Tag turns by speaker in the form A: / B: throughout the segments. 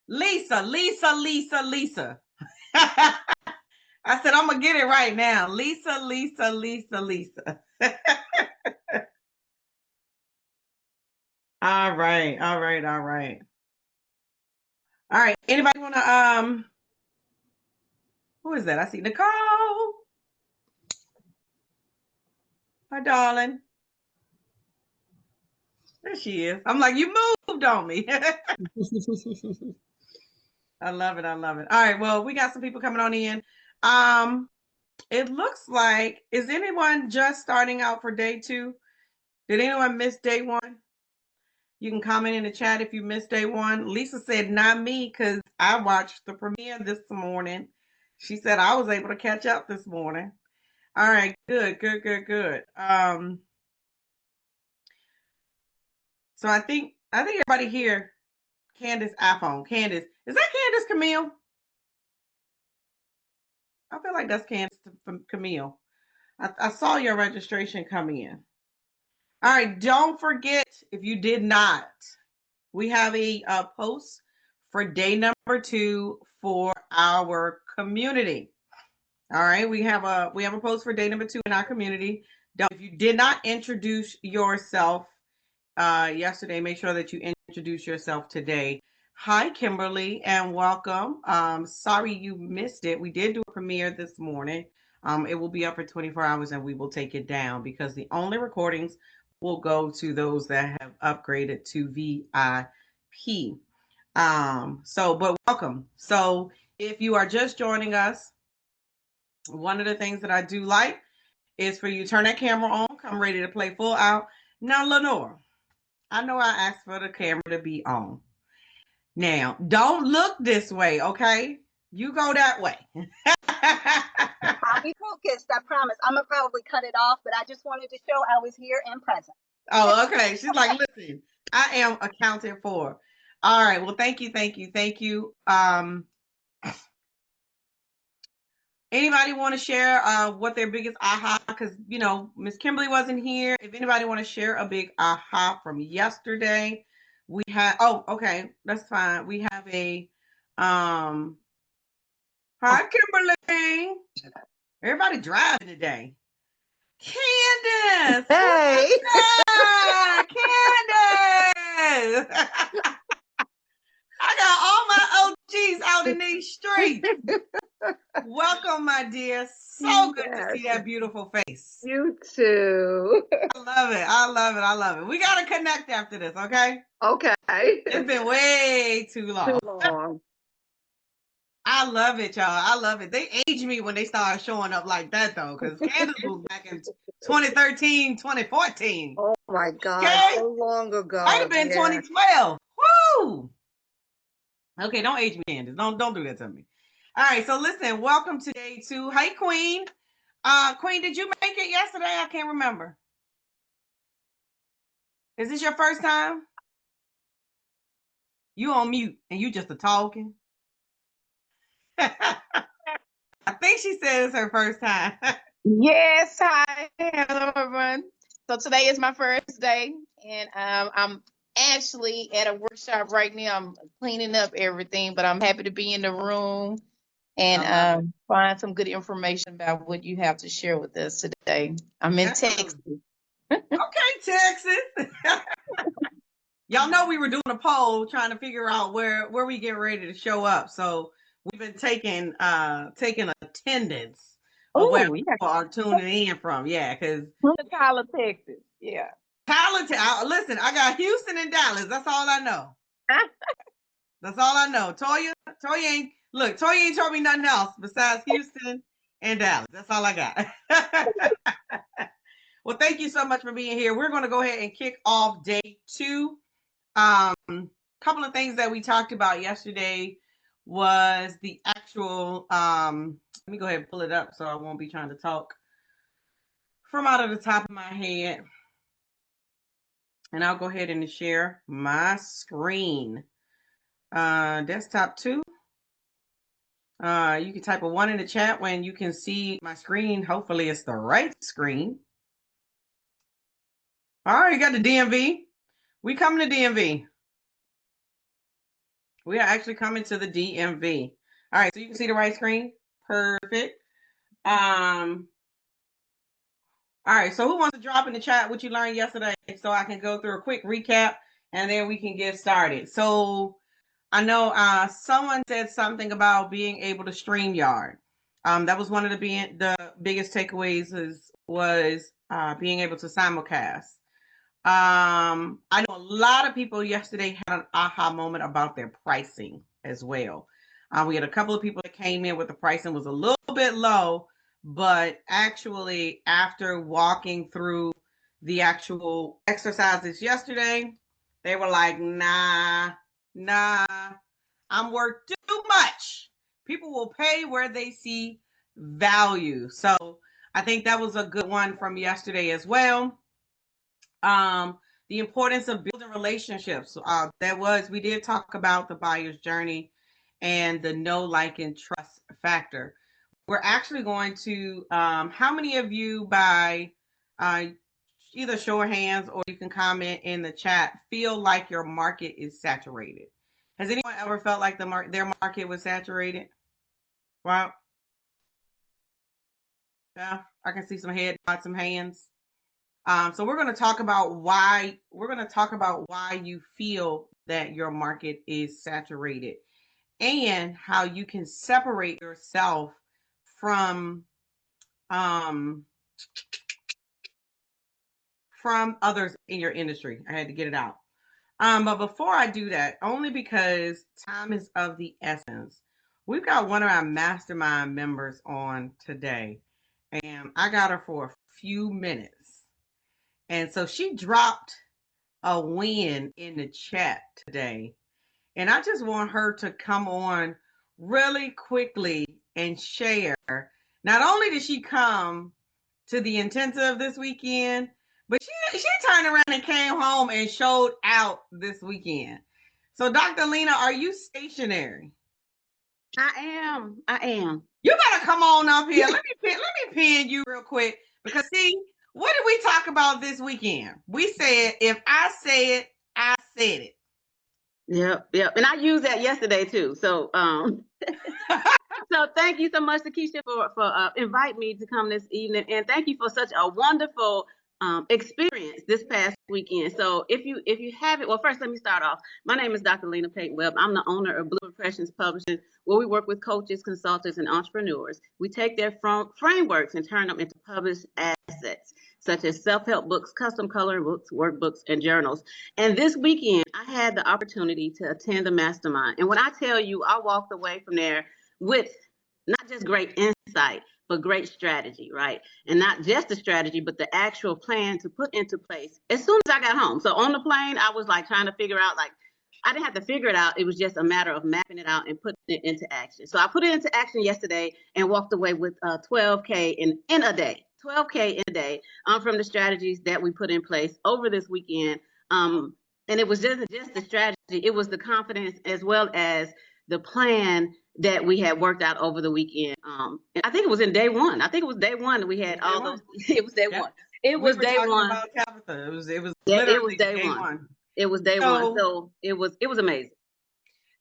A: Lisa, Lisa, Lisa, Lisa. I said, I'm going to get it right now. Lisa, Lisa, Lisa, Lisa. All right, all right, all right. All right. Anybody want to, who is that? I see Nicole. Hi, darling. There she is. I'm like, you moved on me. I love it. I love it. All right. Well, we got some people coming on in. It looks like, is anyone just starting out for day 2? Did anyone miss day 1? You can comment in the chat if you missed day 1. Lisa said, not me, because I watched the premiere this morning. She said I was able to catch up this morning. All right, good, good, good, good. So I think everybody here, Candace iPhone. Candace, is that Candace Camille? I feel like that's Candace Camille. I saw your registration come in. All right, don't forget, if you did not, we have a post for day number 2 for our community. All right, we have a post for day number 2 in our community. If you did not introduce yourself yesterday, make sure that you introduce yourself today. Hi, Kimberly, and welcome. Sorry you missed it. We did do a premiere this morning. It will be up for 24 hours and we will take it down because the only recordings will go to those that have upgraded to VIP. But welcome. So if you are just joining us, one of the things that I do like is for you to turn that camera on, come ready to play full out. Now, Lenore, I know I asked for the camera to be on. Now, don't look this way, okay? You go that way.
B: I'll be focused, I promise. I'm going to probably cut it off, but I just wanted to show I was here and present.
A: Oh, okay. She's like, listen, I am accounted for. All right. Well, thank you, thank you, thank you. Anybody want to share what their biggest aha? Because Miss Kimberly wasn't here. If anybody want to share a big aha from yesterday, we had. Oh, okay, that's fine. We have a. Hi, Kimberly. Everybody driving today. Candace.
C: Hey.
A: Candace. I got all my OGs out in these streets. Welcome, my dear. So good to see that beautiful face.
C: You too.
A: I love it. I love it. I love it. We got to connect after this, okay?
C: Okay.
A: It's been way too long.
C: Too long.
A: I love it, y'all. I love it. They aged me when they started showing up like that, though, because Candace was back in 2013, 2014.
C: Oh, my God.
A: Okay?
C: So long ago.
A: Might have been 2012. Woo! Okay, don't age me, Candace. Don't do that to me. All right, so listen, welcome to day 2. Hey, Queen. Queen, did you make it yesterday? I can't remember. Is this your first time? You on mute and you just a talking. I think she said it's her first time.
D: Yes, hi, hello everyone. So today is my first day, and I'm actually at a workshop right now. I'm cleaning up everything, but I'm happy to be in the room and find some good information about what you have to share with us today. I'm in Texas.
A: Okay, Texas. Y'all know we were doing a poll trying to figure out where we get ready to show up. So we've been taking attendance of where people are tuning in from. Yeah, because
D: Tyler, Texas. Yeah.
A: Talented. Listen, I got Houston and Dallas. That's all I know. That's all I know. Toya ain't told me nothing else besides Houston and Dallas. That's all I got. Well, thank you so much for being here. We're going to go ahead and kick off day 2. Couple of things that we talked about yesterday was the actual, let me go ahead and pull it up so I won't be trying to talk from out of the top of my head. And I'll go ahead and share my screen. Desktop 2. You can type a 1 in the chat when you can see my screen. Hopefully it's the right screen. All right, you got the DMV. We coming to DMV. We are actually coming to the DMV. All right, so you can see the right screen. Perfect. All right, so who wants to drop in the chat what you learned yesterday so I can go through a quick recap and then we can get started. So I know someone said something about being able to StreamYard. That was one of the biggest takeaways was being able to simulcast. I know a lot of people yesterday had an aha moment about their pricing as well. We had a couple of people that came in with the pricing was a little bit low, but actually after walking through the actual exercises yesterday, they were like, nah, I'm worth too much. People will pay where they see value. So I think that was a good one from yesterday as well. The importance of building relationships. We did talk about the buyer's journey and the know, like, and trust factor. We're actually going to, how many of you by either show of hands or you can comment in the chat, feel like your market is saturated? Has anyone ever felt like their market was saturated? Well, yeah, I can see some head nods, some hands. So we're going to talk about why you feel that your market is saturated and how you can separate yourself from others in your industry. I had to get it out. But before I do that, only because time is of the essence, we've got one of our mastermind members on today, and I got her for a few minutes. And so she dropped a win in the chat today. And I just want her to come on really quickly and share. Not only did she come to the intensive this weekend, but she turned around and came home and showed out this weekend. So Dr. Lena, are you stationary?
E: I am.
A: You better come on up here. Let me pin you real quick because see, what did we talk about this weekend? We said if I say it, I said it.
E: Yep. And I used that yesterday too. So so thank you so much, DeKesha, for inviting me to come this evening, and thank you for such a wonderful experience this past weekend. So if you haven't, well, first let me start off. My name is Dr. Lena Payton Webb. I'm the owner of Blue Impressions Publishing, where we work with coaches, consultants, and entrepreneurs. We take their frameworks and turn them into published assets, such as self-help books, custom coloring books, workbooks, and journals. And this weekend, I had the opportunity to attend a mastermind. And when I tell you, I walked away from there with not just great insight, but great strategy, right? And not just the strategy, but the actual plan to put into place as soon as I got home. So on the plane, I was like trying to figure out, like, I didn't have to figure it out. It was just a matter of mapping it out and putting it into action. So I put it into action yesterday and walked away with 12K in a day. 12K in a day from the strategies that we put in place over this weekend. And it was just the strategy. It was the confidence as well as the plan that we had worked out over the weekend. And I think it was in day one. I think it was day one that we had all those. It was day one. It was day one.
A: About Tabitha. It was
E: literally day one. It was day one. So it was amazing.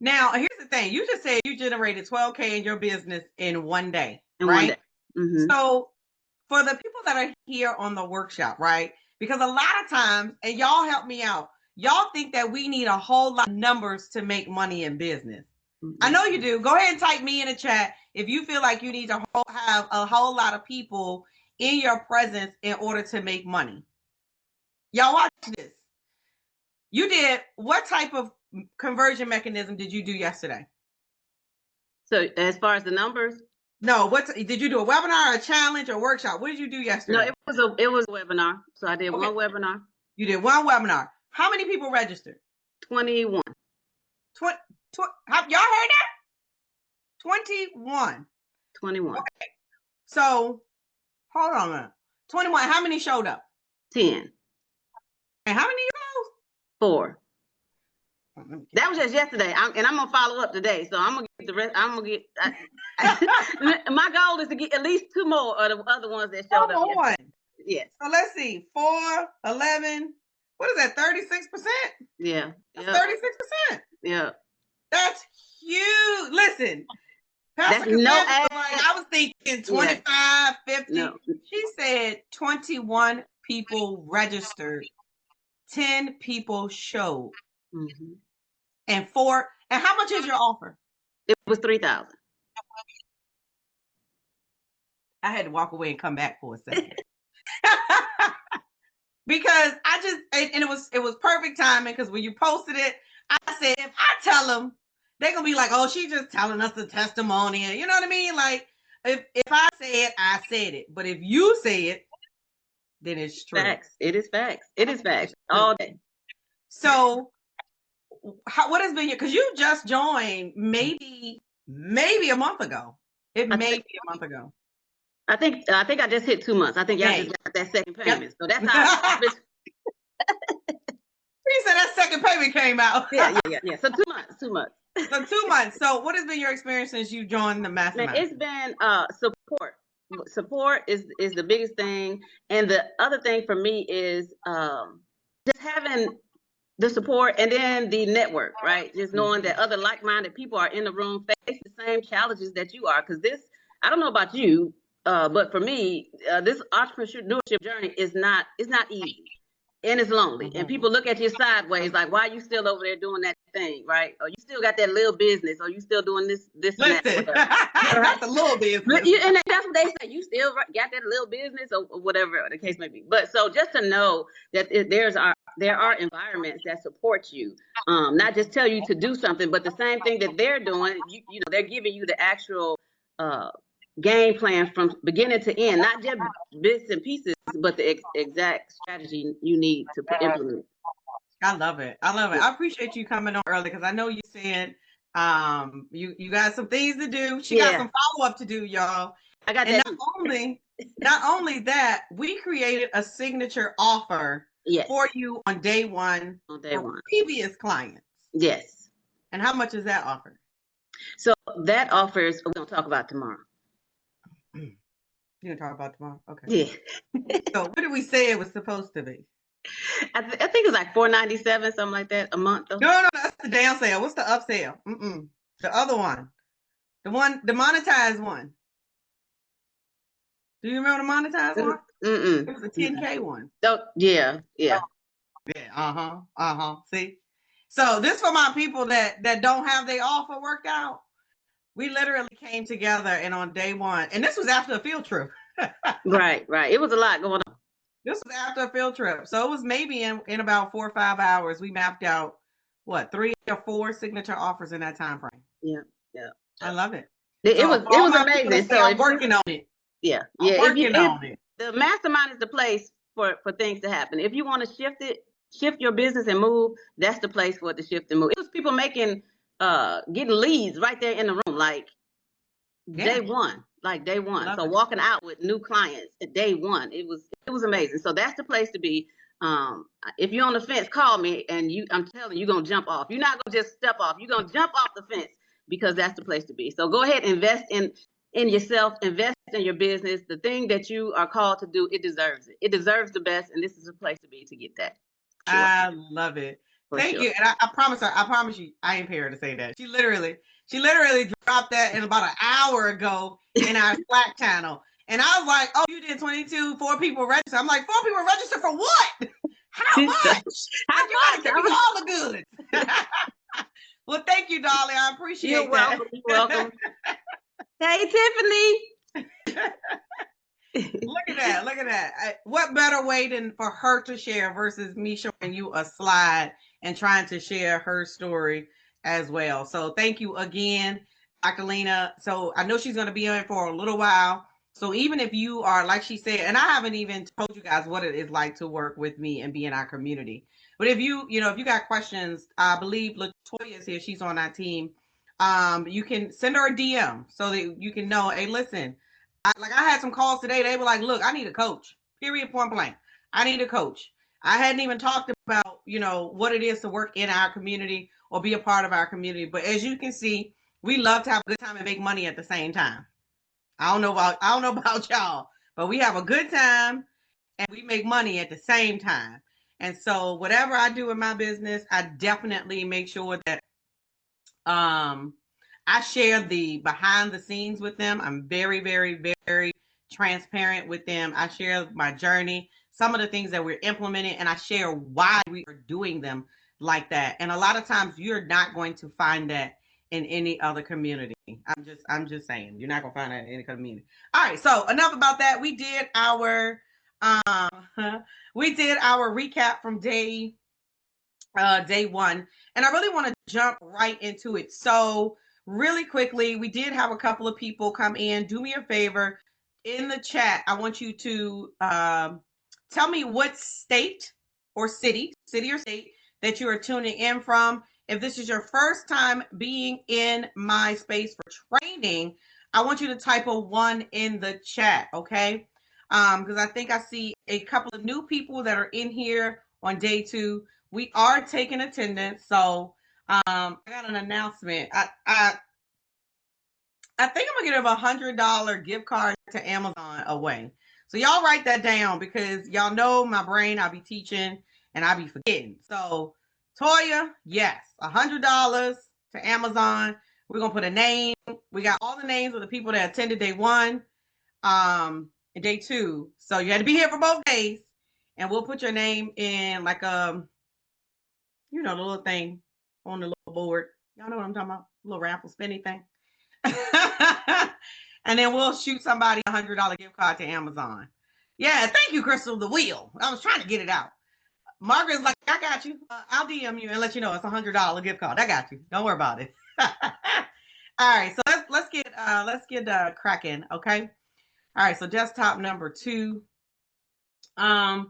A: Now, here's the thing. You just said you generated 12K in your business in one day,
E: in
A: right?
E: One day. Mm-hmm.
A: So for the people that are here on the workshop, right? Because a lot of times, and y'all help me out, y'all think that we need a whole lot of numbers to make money in business. Mm-hmm. I know you do. Go ahead and type me in the chat if you feel like you need to have a whole lot of people in your presence in order to make money. Y'all watch this. You did, what type of conversion mechanism did you do yesterday?
E: So as far as the numbers?
A: No, did you do a webinar, a challenge, or workshop? What did you do yesterday?
E: No, it was a webinar. So I did one webinar.
A: You did one webinar. How many people registered?
E: 21.
A: Y'all heard that? 21.
E: 21.
A: Okay. So hold on a minute. 21. How many showed up?
E: 10.
A: And how many of those?
E: 4. That was just yesterday, and I'm gonna follow up today. So I'm gonna get the rest. I'm gonna get. My goal is to get at least 2 more of the other ones that showed up yesterday. Yes.
A: So let's see. 4, 11. What is that? 36%?
E: Yeah.
A: That's 36%.
E: Yeah.
A: That's huge. Listen, Pastor
E: That's no
A: Cassandra
E: ad.
A: was like, I was thinking 25, 50.
E: No.
A: She said 21 people registered, 10 people showed, and 4. And how much is your offer?
E: It was 3,000.
A: I had to walk away and come back for a second. Because I just, and it was perfect timing, because when you posted it, I said, if I tell them, they're going to be like, oh, she's just telling us the testimony. And you know what I mean? Like, if I say it, I said it. But if you say it, then it's true.
E: Facts. It is facts. It is facts. All day.
A: So what has been your, because you just joined maybe a month ago. It may be a month ago.
E: I think I just hit 2 months. I think y'all just got that second payment. Yep. So that's how
A: he said that second payment came out.
E: Yeah. So 2 months.
A: So 2 months. So what has been your experience since you joined the mastermind?
E: It's been support. Support is the biggest thing. And the other thing for me is just having the support, and then the network, right? Just knowing that other like-minded people are in the room, face the same challenges that you are. Because this, I don't know about you, but for me, this entrepreneurship journey is not easy, and it's lonely. And people look at you sideways, like, why are you still over there doing that thing, right? Or you still got that little business, or you still doing this
A: Listen,
E: and that.
A: That's a little business.
E: And that's what they say. You still got that little business, or whatever the case may be. But so just to know that there are environments that support you, not just tell you to do something, but the same thing that they're doing, you know, they're giving you the actual game plan from beginning to end, not just bits and pieces, but the exact strategy you need to implement.
A: I love it. I appreciate you coming on early, because I know you said you got some things to do. She got some follow-up to do, y'all.
E: I got
A: and
E: that.
A: Not only that, we created a signature offer for you on day one for previous clients.
E: Yes.
A: And how much is that offer?
E: So that offer is, we're going to talk about tomorrow.
A: You're going to talk about tomorrow? Okay.
E: Yeah.
A: So what did we say it was supposed to be?
E: I think it's like $497, something like that, a month. Though.
A: No, that's the down sale. What's the upsell? The other one. The monetized one. Do you remember the monetized one? It was a 10K one.
E: Oh, yeah.
A: See? So this for my people that don't have their offer worked out. We literally came together, and on day one, and this was after a field trip.
E: Right. It was a lot going on.
A: This was after a field trip. So it was maybe in about 4 or 5 hours, we mapped out, 3 or 4 signature offers in that time frame.
E: Yeah.
A: I love it.
E: It was amazing. So
A: I'm working on it.
E: I'm
A: working on it.
E: The mastermind is the place for things to happen. If you want to shift your business and move, that's the place for it to shift and move. It was people getting leads right there in the room, like day one. So walking out with new clients at day one, it was amazing. So that's the place to be. If you're on the fence, call me, and I'm telling you, you're gonna jump off. You're not gonna just step off. You're gonna jump off the fence, because that's the place to be. So go ahead, invest in yourself, invest in your business. The thing that you are called to do, it deserves it. It deserves the best, and this is a place to be to get that.
A: Sure. I love it. Thank you. And I promise you, I ain't pay her to say that. She literally dropped that in about an hour ago in our Slack channel. And I was like, oh, you did 22, 4 people register. I'm like, 4 people register for what? How much? How much? Give me all the goods. Well, thank you, darling. I appreciate that.
E: You're welcome. Hey, Tiffany.
A: Look at that. What better way than for her to share versus me showing you a slide and trying to share her story as well. So thank you again, Dr. Lena. So I know she's going to be on for a little while. So even if you are, like she said, and I haven't even told you guys what it is like to work with me and be in our community. But if you got questions, I believe Latoya is here. She's on our team. You can send her a DM so that you can know, hey, listen, I had some calls today. They were like, look, I need a coach, period, point blank. I need a coach. I hadn't even talked about, what it is to work in our community or be a part of our community. But as you can see, we love to have a good time and make money at the same time. I don't know about y'all, but we have a good time and we make money at the same time. And so whatever I do in my business, I definitely make sure that I share the behind the scenes with them. I'm very, very, very transparent with them. I share my journey, some of the things that we're implementing, and I share why we are doing them like that. And a lot of times you're not going to find that in any other community. I'm just saying, you're not gonna find that in any community. All right, so enough about that. Um we did our recap from day one, and I really want to jump right into it. So really quickly, we did have a couple of people come in. Do me a favor, in the chat, I want you to tell me what state or city or state that you are tuning in from. If this is your first time being in my space for training, I want you to type a 1 in the chat, okay? Because I think I see a couple of new people that are in here on day 2. We are taking attendance, so I got an announcement. I think I'm gonna give $100 gift card to Amazon away. So y'all write that down, because y'all know my brain. I'll be teaching and I'll be forgetting. So Toya, yes, $100 to Amazon. We're gonna put a name. We got all the names of the people that attended day 1, and day 2. So you had to be here for both days, and we'll put your name in like the little thing on the little board. Y'all know what I'm talking about? Little raffle spinny thing. And then we'll shoot somebody $100 gift card to Amazon. Yeah, thank you, Crystal, the wheel. I was trying to get it out. Margaret's like, I got you. I'll DM you and let you know it's $100 gift card. I got you. Don't worry about it. All right, so let's get cracking, okay? All right, so desktop number 2. Again,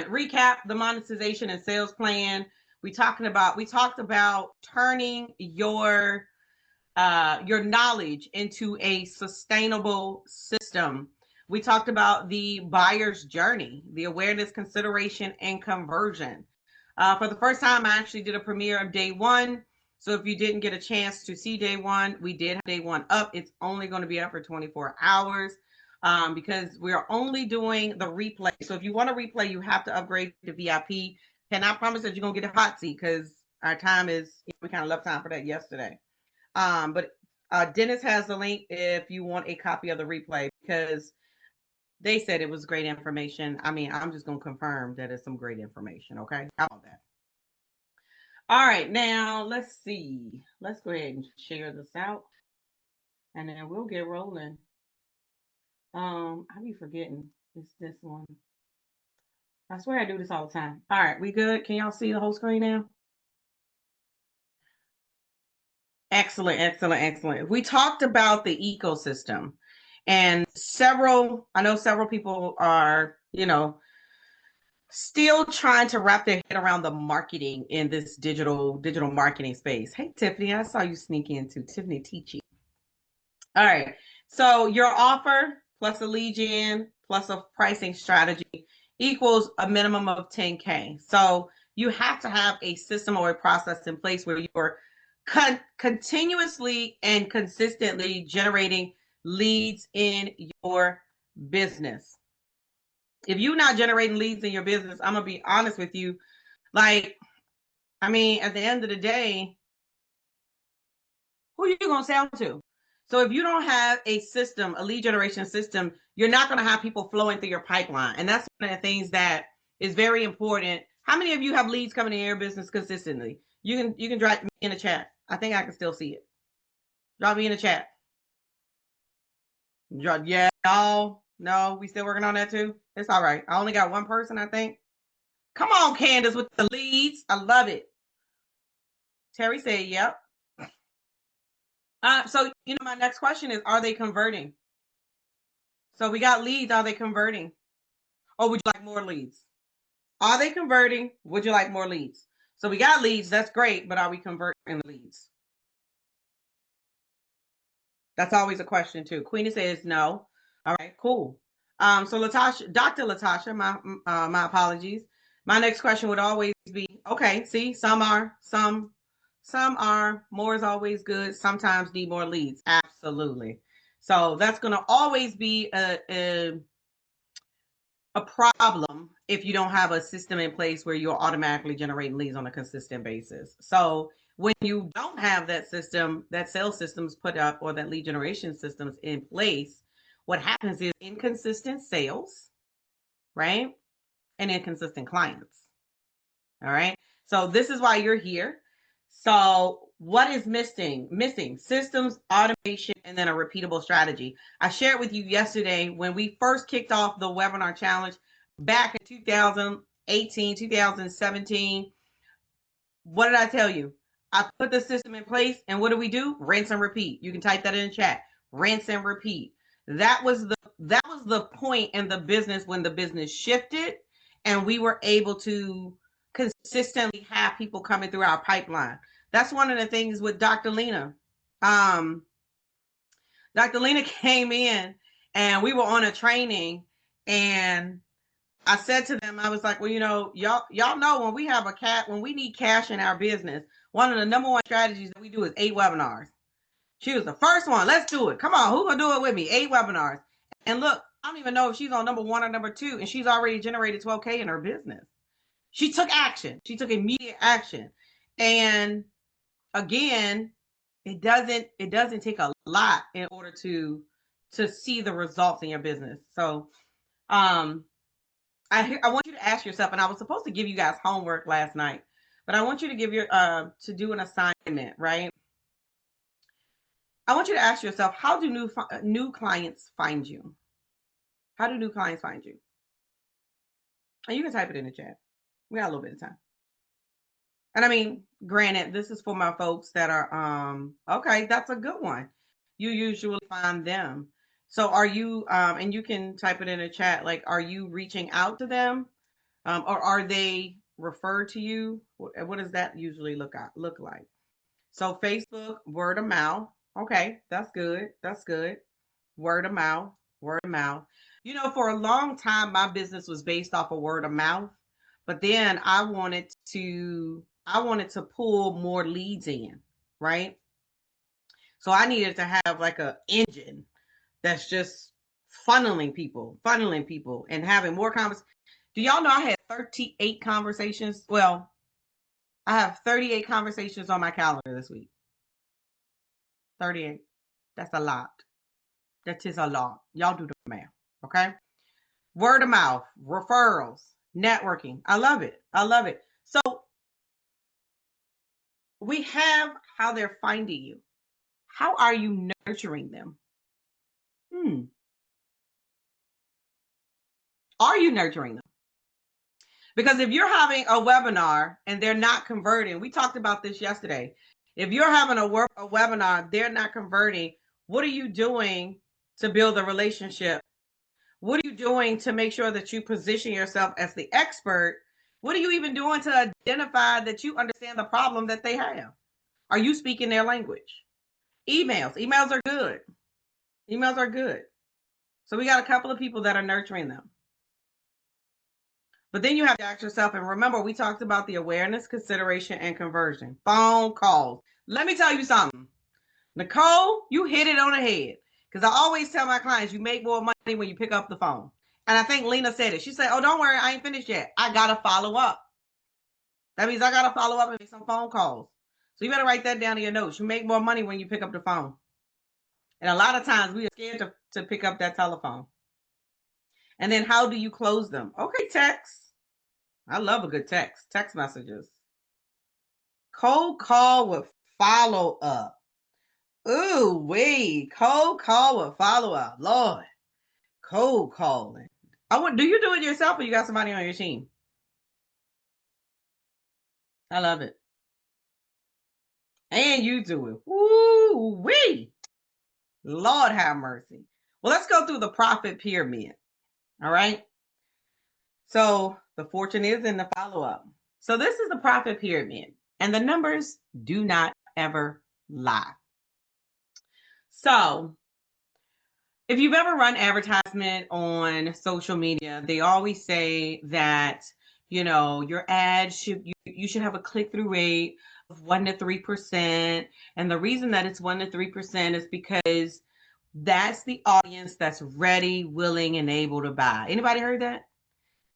A: recap the monetization and sales plan. We talked about turning your knowledge into a sustainable system. We talked about the buyer's journey, the awareness, consideration, and conversion. For the first time, I actually did a premiere of day 1. So if you didn't get a chance to see day 1, we did have day 1 up. It's only going to be up for 24 hours because we're only doing the replay. So if you want to replay, you have to upgrade to VIP. Cannot promise that you're going to get a hot seat, because our time is, we kind of left time for that yesterday. But Dennis has the link if you want a copy of the replay, because they said it was great information. I mean, I'm just going to confirm that it's some great information. Okay. How about that? All right. Now let's see. Let's go ahead and share this out, and then we'll get rolling. I'll be forgetting. It's this one. I swear I do this all the time. All right. We good? Can y'all see the whole screen now? Excellent, excellent, excellent. We talked about the ecosystem, and I know several people are, still trying to wrap their head around the marketing in this digital marketing space. Hey, Tiffany, I saw you sneak into Tiffany teaching. All right. So your offer plus a lead gen plus a pricing strategy equals a minimum of 10K. So you have to have a system or a process in place where you're continuously and consistently generating leads in your business. If you're not generating leads in your business, I'm going to be honest with you. At the end of the day, who are you going to sell to? So if you don't have a system, a lead generation system, you're not going to have people flowing through your pipeline. And that's one of the things that is very important. How many of you have leads coming in your business consistently? You can drop me in the chat. I think I can still see it. Drop me in the chat. Yeah, no, we still working on that too. It's all right. I only got one person, I think. Come on, Candace, with the leads. I love it. Terry said, yep. So my next question is, are they converting? So we got leads. Are they converting? Or would you like more leads? Are they converting? Would you like more leads? So we got leads. That's great. But are we converting the leads? That's always a question too. Queenie says no. All right, cool. So Dr. Latasha, my apologies. My next question would always be, okay, see, some are, more is always good. Sometimes need more leads. Absolutely. So that's going to always be a problem if you don't have a system in place where you're automatically generating leads on a consistent basis. So When you don't have that system, that sales systems put up, or that lead generation systems in place, what happens is inconsistent sales, right? And inconsistent clients. All right. So this is why you're here. So what is missing? Missing systems, automation, and then a repeatable strategy. I shared with you yesterday when we first kicked off the webinar challenge back in 2018, 2017. What did I tell you? I put the system in place, and what do we do? Rinse and repeat. You can type that in the chat. Rinse and repeat. That was the point in the business when the business shifted, and we were able to consistently have people coming through our pipeline. That's one of the things with Dr. Lena. Dr. Lena came in, and we were on a training, and I said to them, I was like, well, y'all know when we need cash in our business, one of the number one strategies that we do is 8 webinars. She was the first one. Let's do it. Come on, who gonna do it with me? 8 webinars. And look, I don't even know if she's on number 1 or number 2, and she's already generated $12K in her business. She took action. She took immediate action. And again, it doesn't take a lot in order to see the results in your business. So I want you to ask yourself, and I was supposed to give you guys homework last night, but I want you to give to do an assignment, right? I want you to ask yourself, how do new clients find you? How do new clients find you? And you can type it in the chat. We got a little bit of time. And I mean, granted, this is for my folks that are, okay, that's a good one. You usually find them. So are you, and you can type it in the chat, like, are you reaching out to them? Or are they referred to you? What does that usually look like? So Facebook, word of mouth. Okay, that's good. That's good. Word of mouth. Word of mouth. For a long time, my business was based off of word of mouth, but then I wanted to pull more leads in, right? So I needed to have like a engine that's just funneling people, and having more conversations. Do y'all know I had 38 conversations? Well, I have 38 conversations on my calendar this week. 38. That's a lot. That is a lot. Y'all do the math, okay? Word of mouth, referrals, networking. I love it. I love it. So we have how they're finding you. How are you nurturing them? Are you nurturing them? Because if you're having a webinar and they're not converting, we talked about this yesterday. If you're having a webinar, they're not converting, what are you doing to build a relationship? What are you doing to make sure that you position yourself as the expert? What are you even doing to identify that you understand the problem that they have? Are you speaking their language? Emails are good. Emails are good. So we got a couple of people that are nurturing them. But then you have to ask yourself, and remember, we talked about the awareness, consideration, and conversion. Phone calls. Let me tell you something. Nicole, you hit it on the head. Because I always tell my clients, you make more money when you pick up the phone. And I think Lena said it. She said, oh, don't worry, I ain't finished yet. I got to follow up. That means I got to follow up and make some phone calls. So you better write that down in your notes. You make more money when you pick up the phone. And a lot of times we are scared to pick up that telephone. And then how do you close them? Okay, text. I love a good text messages. Cold call with follow up. Ooh, wait, cold call with follow up. Lord, cold calling. Do you do it yourself or you got somebody on your team? I love it. And you do it. Woo wee. Lord have mercy. Well, let's go through the profit pyramid. All right. So the fortune is in the follow up. So this is the profit pyramid, and the numbers do not ever lie. So if you've ever run advertisement on social media, they always say that, your ads you should have a click-through rate of 1 to 3%. And the reason that it's 1 to 3% is because that's the audience that's ready, willing, and able to buy. Anybody heard that?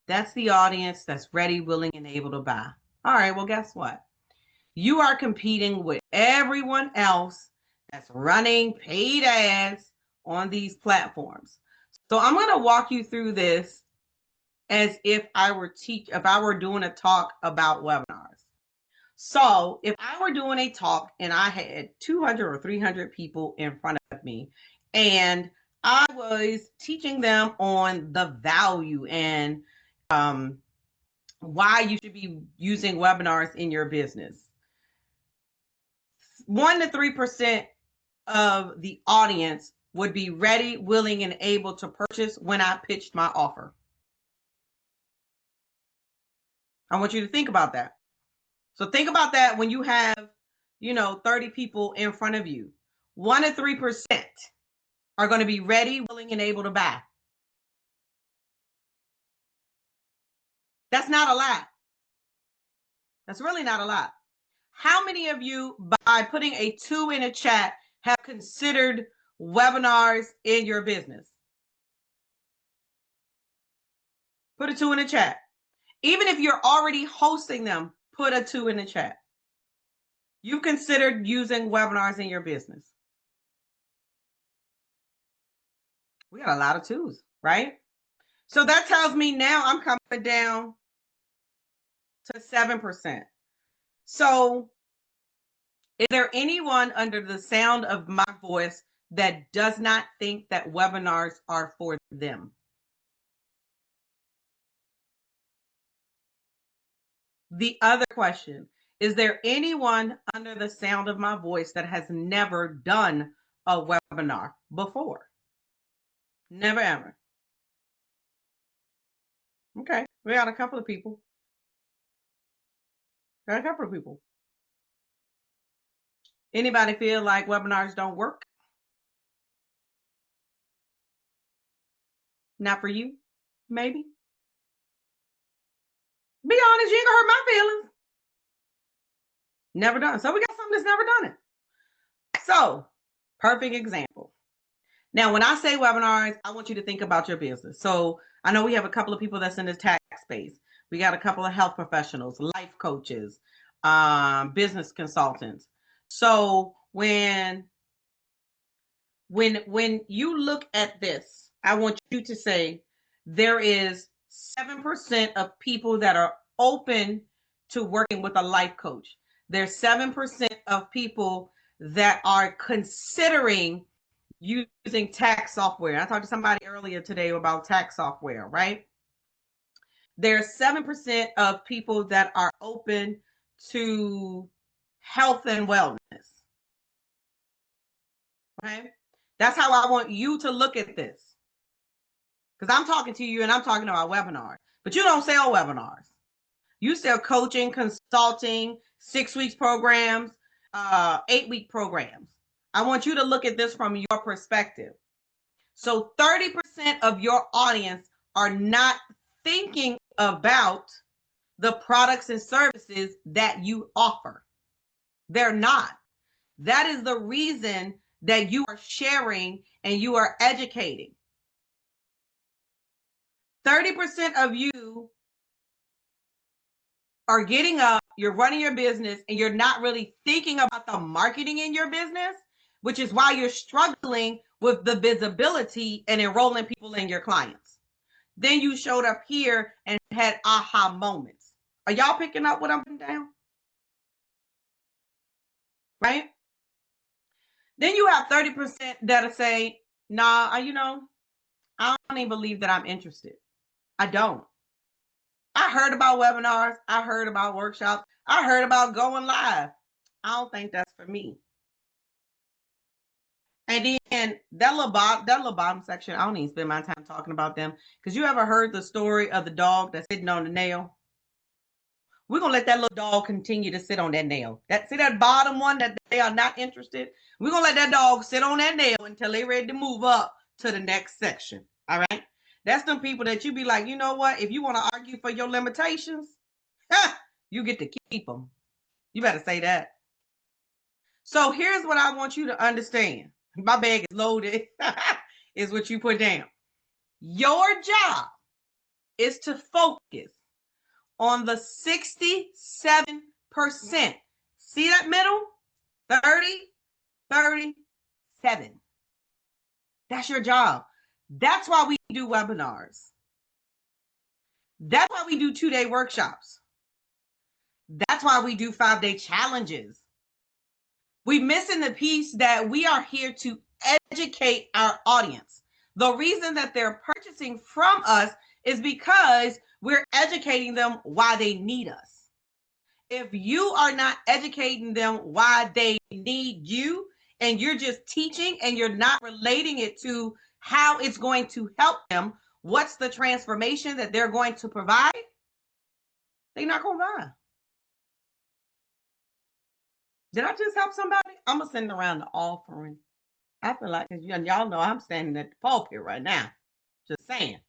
A: That's the audience that's ready, willing, and able to buy. All right, well, guess what? you are competing with everyone else that's running paid ads on these platforms. So I'm going to walk you through this as if I were doing a talk about webinars. So if I were doing a talk and I had 200 or 300 people in front of me, and I was teaching them on the value and why you should be using webinars in your business, 1 to 3% of the audience would be ready, willing, and able to purchase when I pitched my offer. I want you to think about that. So think about that when you have, 30 people in front of you. 1 to 3% are going to be ready, willing, and able to buy. That's not a lot. That's really not a lot. How many of you, by putting a 2 in a chat, have considered webinars in your business? Put a 2 in the chat. Even if you're already hosting them, put a 2 in the chat. You've considered using webinars in your business. We got a lot of 2s, right? So that tells me now I'm coming down to 7%. So is there anyone under the sound of my voice that does not think that webinars are for them? The other question, is there anyone under the sound of my voice that has never done a webinar before? Never ever. Okay, we got a couple of people. Anybody feel like webinars don't work? Not for you, maybe? Be honest, you ain't gonna hurt my feelings. Never done. So we got something that's never done it. So, perfect example. Now, when I say webinars, I want you to think about your business. So I know we have a couple of people that's in the tax space. We got a couple of health professionals, life coaches, business consultants. So when you look at this, I want you to say there is 7% of people that are open to working with a life coach. There's 7% of people that are considering using tax software. I talked to somebody earlier today about tax software, right? There's 7% of people that are open to health and wellness. Okay? That's how I want you to look at this. Because I'm talking to you and I'm talking about webinars. But you don't sell webinars. You sell coaching, consulting, 6 weeks programs, 8-week programs. I want you to look at this from your perspective. So 30% of your audience are not thinking about the products and services that you offer. They're not. That is the reason that you are sharing and you are educating. 30% of you are getting up, you're running your business, and you're not really thinking about the marketing in your business, which is why you're struggling with the visibility and enrolling people in your clients. Then you showed up here and had aha moments. Are y'all picking up what I'm putting down? Right? Then you have 30% that'll say, nah, I don't even believe that I'm interested. I don't. I heard about webinars. I heard about workshops. I heard about going live. I don't think that's for me. And then that little bottom section, I don't even spend my time talking about them. Because you ever heard the story of the dog that's sitting on the nail? We're going to let that little dog continue to sit on that nail. See that bottom one that they are not interested? We're going to let that dog sit on that nail until they're ready to move up to the next section. All right? That's them people that you be like, you know what? If you want to argue for your limitations, you get to keep them. You better say that. So here's what I want you to understand. My bag is loaded, is what you put down. Your job is to focus on the 67%. See that middle? 30, 37. That's your job. That's why we do webinars. That's why we do 2-day workshops. That's why we do 5-day challenges. We're missing the piece that we are here to educate our audience. The reason that they're purchasing from us is because we're educating them why they need us. If you are not educating them why they need you, and you're just teaching and you're not relating it to how it's going to help them, what's the transformation that they're going to provide, they're not going to buy. Did I just help somebody? I'm going to send around the offering. I feel like, y'all know I'm standing at the pulpit right now. Just saying.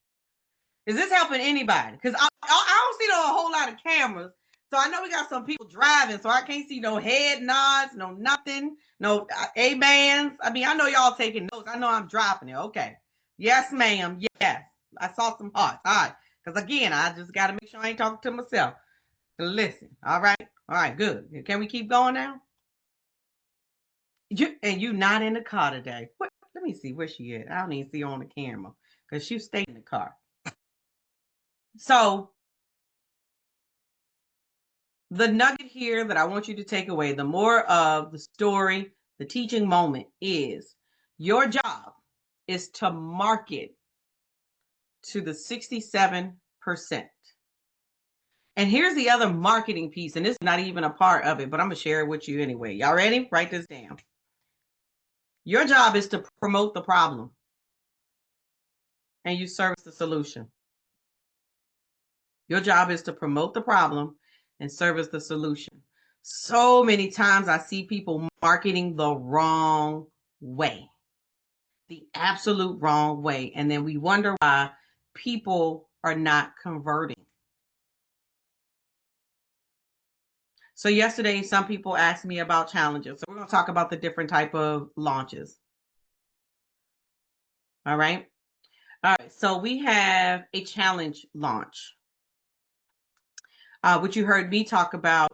A: Is this helping anybody? Because I don't see a whole lot of cameras. So I know we got some people driving, so I can't see no head nods, no nothing, no amens. I mean, I know y'all taking notes. I know I'm dropping it. Okay. Yes, ma'am. Yes. I saw some hearts. All right. Because again, I just got to make sure I ain't talking to myself. Listen. All right. All right. Good. Can we keep going now? You not in the car today. What? Let me see where she is. I don't even see her on the camera because she stayed in the car. So the nugget here that I want you to take away, the more of the story, the teaching moment is your job is to market to the 67%. And here's the other marketing piece, and this is not even a part of it, but I'm going to share it with you anyway. Y'all ready? Write this down. Your job is to promote the problem and you service the solution. Your job is to promote the problem and service the solution. So many times I see people marketing the wrong way, the absolute wrong way. And then we wonder why people are not converting. So yesterday, some people asked me about challenges. So we're going to talk about the different type of launches. All right. All right. So we have a challenge launch, which you heard me talk about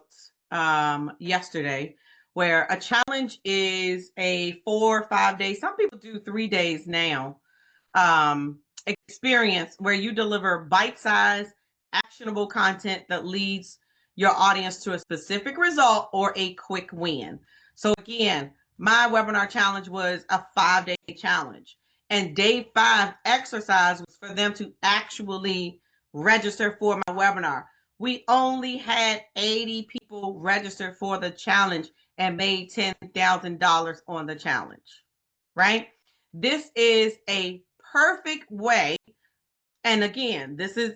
A: yesterday, where a challenge is a 4 or 5 days. Some people do 3 days now. Experience where you deliver bite-sized, actionable content that leads your audience to a specific result or a quick win. So again, my webinar challenge was a 5-day challenge. And day 5 exercise was for them to actually register for my webinar. We only had 80 people register for the challenge and made $10,000 on the challenge, right? This is a perfect way. And again, this is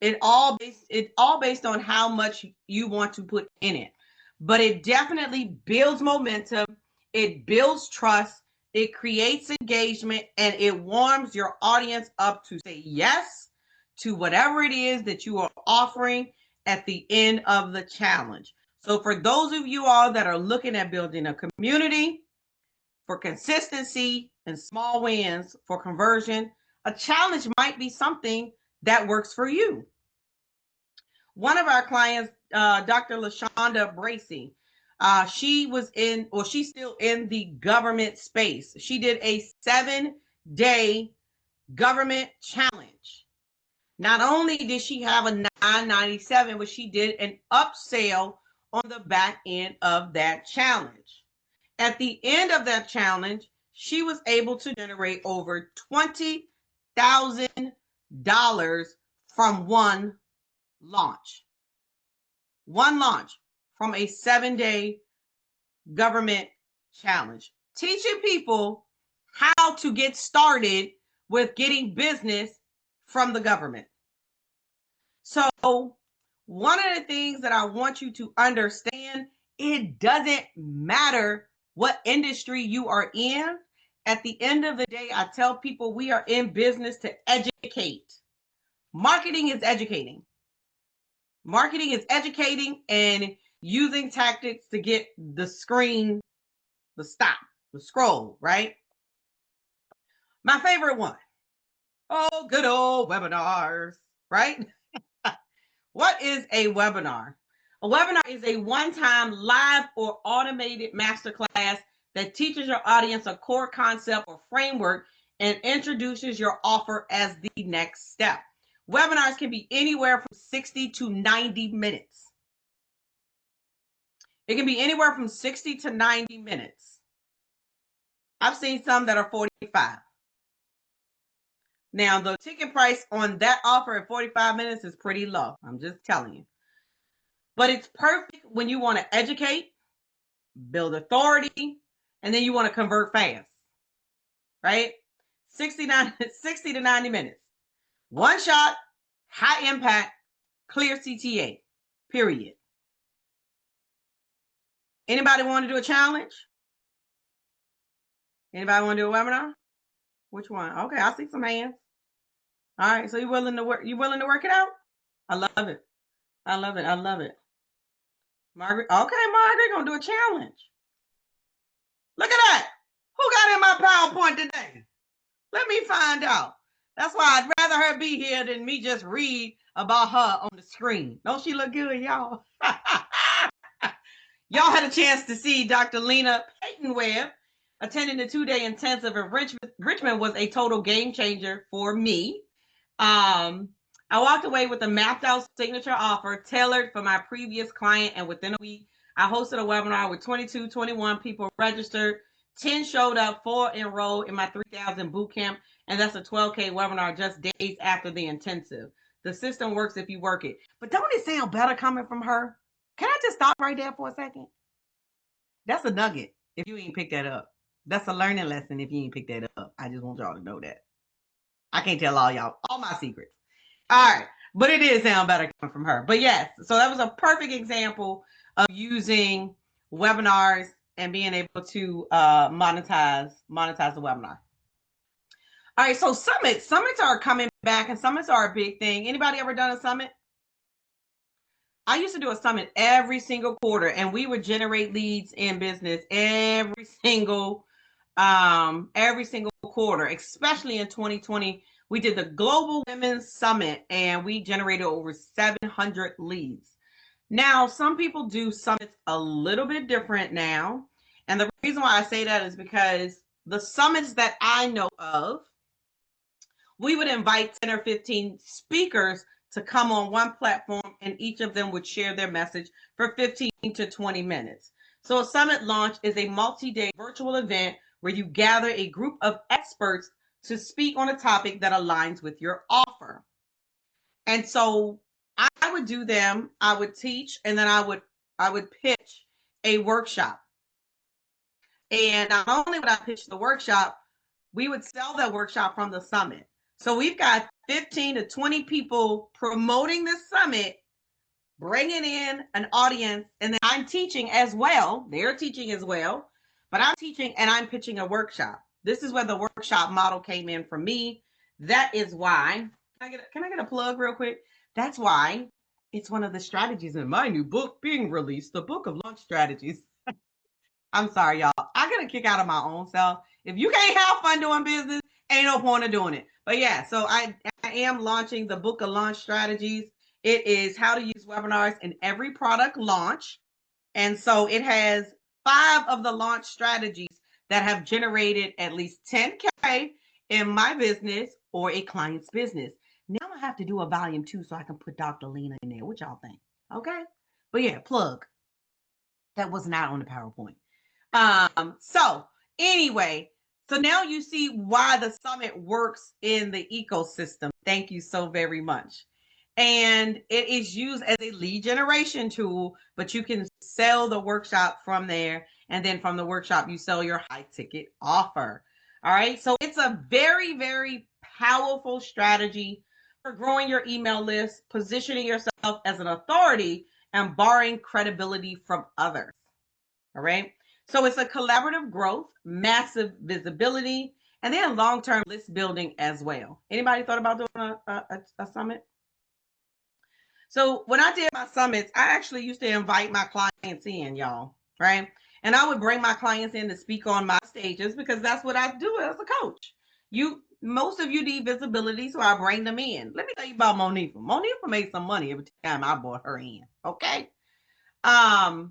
A: it all based on how much you want to put in it. But it definitely builds momentum, it builds trust, it creates engagement, and it warms your audience up to say yes to whatever it is that you are offering at the end of the challenge. So for those of you all that are looking at building a community for consistency and small wins for conversion, a challenge might be something that works for you. One of our clients, Dr. LaShonda Bracey, she was in, or she's still in the government space. She did a 7-day government challenge. Not only did she have a $9.97, but she did an upsell on the back end of that challenge. At the end of that challenge, she was able to generate over $20,000 from one launch. One launch from a 7-day government challenge. Teaching people how to get started with getting business from the government. So one of the things that I want you to understand, it doesn't matter what industry you are in. At the end of the day, I tell people we are in business to educate. Marketing is educating. Marketing is educating and using tactics to get the screen, the stop, the scroll, right? My favorite one. Oh, good old webinars, right? What is a webinar? A webinar is a one-time live or automated masterclass that teaches your audience a core concept or framework and introduces your offer as the next step. Webinars can be anywhere from 60 to 90 minutes. It can be anywhere from 60 to 90 minutes. I've seen some that are 45. Now, the ticket price on that offer at 45 minutes is pretty low. I'm just telling you. But it's perfect when you want to educate, build authority, and then you want to convert fast, right? 60 to 90 minutes. One shot, high impact, clear CTA, period. Anybody want to do a challenge? Anybody want to do a webinar? Which one? Okay, I see some hands. All right, so you willing to work it out? I love it. I love it. I love it. Margaret, okay, Margaret, gonna do a challenge. Look at that. Who got in my PowerPoint today? Let me find out. That's why I'd rather her be here than me just read about her on the screen. Don't she look good, y'all? Y'all had a chance to see Dr. Lena Payton-Webb attending the 2-day intensive in Richmond was a total game changer for me. I walked away with a mapped out signature offer tailored for my previous client, and within a week, I hosted a webinar with 21 people registered. 10 showed up, 4 enrolled in my 3,000 boot camp, and that's a 12K webinar just days after the intensive. The system works if you work it. But don't it sound better coming from her? Can I just stop right there for a second? That's a nugget if you ain't picked that up. That's a learning lesson if you ain't picked that up. I just want y'all to know that. I can't tell all y'all all my secrets. All right, but it did sound better coming from her. But yes, so that was a perfect example of using webinars and being able to monetize the webinar. All right, so summits are coming back, and summits are a big thing. Anybody ever done a summit? I used to do a summit every single quarter, and we would generate leads in business every single quarter, especially in 2020. We did the Global Women's Summit, and we generated over 700 leads. Now, some people do summits a little bit different now, and the reason why I say that is because the summits that I know of, we would invite 10 or 15 speakers to come on one platform, and each of them would share their message for 15 to 20 minutes. So a summit launch is a multi-day virtual event where you gather a group of experts to speak on a topic that aligns with your offer. And so I would do them, I would teach, and then I would pitch a workshop. And not only would I pitch the workshop, we would sell that workshop from the summit. So we've got 15 to 20 people promoting this summit, bringing in an audience, and then I'm teaching as well. They're teaching as well, but I'm teaching and I'm pitching a workshop. This is where the workshop model came in for me. That is why, can I get a plug real quick? That's why it's one of the strategies in my new book being released, the Book of Launch Strategies. I'm sorry, y'all. I get a kick out of my own self. If you can't have fun doing business, ain't no point of doing it. But yeah, so I am launching the Book of Launch Strategies. It is how to use webinars in every product launch. And so it has 5 of the launch strategies that have generated at least 10K in my business or a client's business. Now I have to do a volume 2 so I can put Dr. Lena in there. What y'all think? Okay. But yeah, plug. That was not on the PowerPoint. So anyway, so now you see why the summit works in the ecosystem. Thank you so very much. And it is used as a lead generation tool, but you can sell the workshop from there. And then from the workshop, you sell your high ticket offer. All right. So it's a very, very powerful strategy for growing your email list, positioning yourself as an authority, and borrowing credibility from others. All right. So it's a collaborative growth, massive visibility, and then long-term list building as well. Anybody thought about doing a summit? So when I did my summits, I actually used to invite my clients in, y'all, right? And I would bring my clients in to speak on my stages because that's what I do as a coach. Most of you need visibility, so I bring them in. Let me tell you about Monifa. Monifa made some money every time I brought her in, okay? There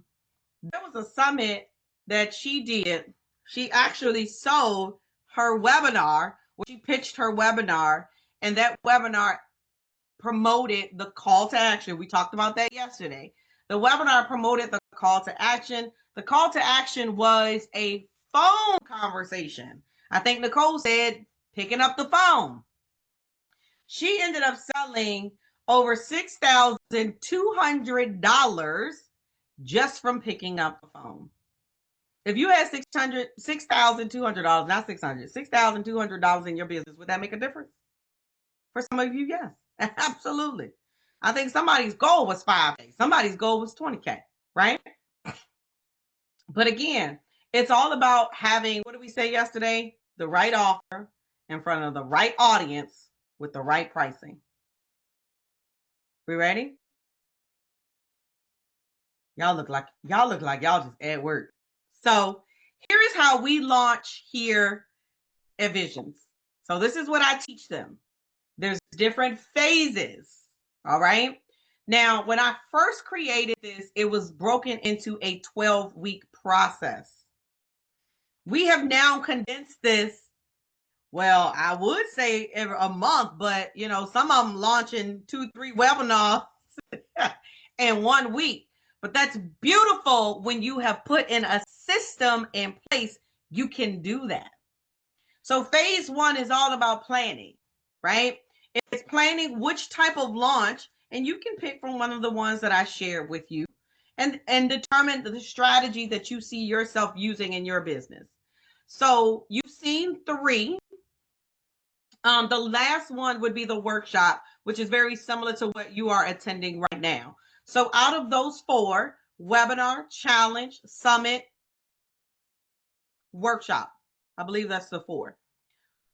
A: was a summit that she did. She actually sold her webinar, where she pitched her webinar, and that webinar promoted the call to action. We talked about that yesterday. The webinar promoted the call to action. The call to action was a phone conversation. I think Nicole said picking up the phone. She ended up selling over $6,200 just from picking up the phone. If you had $6,200, not 600, $6,200 in your business, would that make a difference? For some of you, yes, absolutely. I think somebody's goal was 5K. Somebody's goal was 20K, right? But again, it's all about having, what did we say yesterday? The right offer in front of the right audience with the right pricing. We ready? Y'all look like y'all just at work. So here is how we launch here at Visions. So this is what I teach them. There's different phases. All right. Now, when I first created this, it was broken into a 12-week process. We have now condensed this. Well, I would say every a month, but you know, some of them launching 2-3 webinars in 1 week. But that's beautiful when you have put in a system in place, you can do that. So phase 1 is all about planning, right? It's planning which type of launch, and you can pick from one of the ones that I shared with you and determine the strategy that you see yourself using in your business. So you've seen 3. The last one would be the workshop, which is very similar to what you are attending right now. So out of those 4, webinar, challenge, summit, workshop, I believe that's the 4.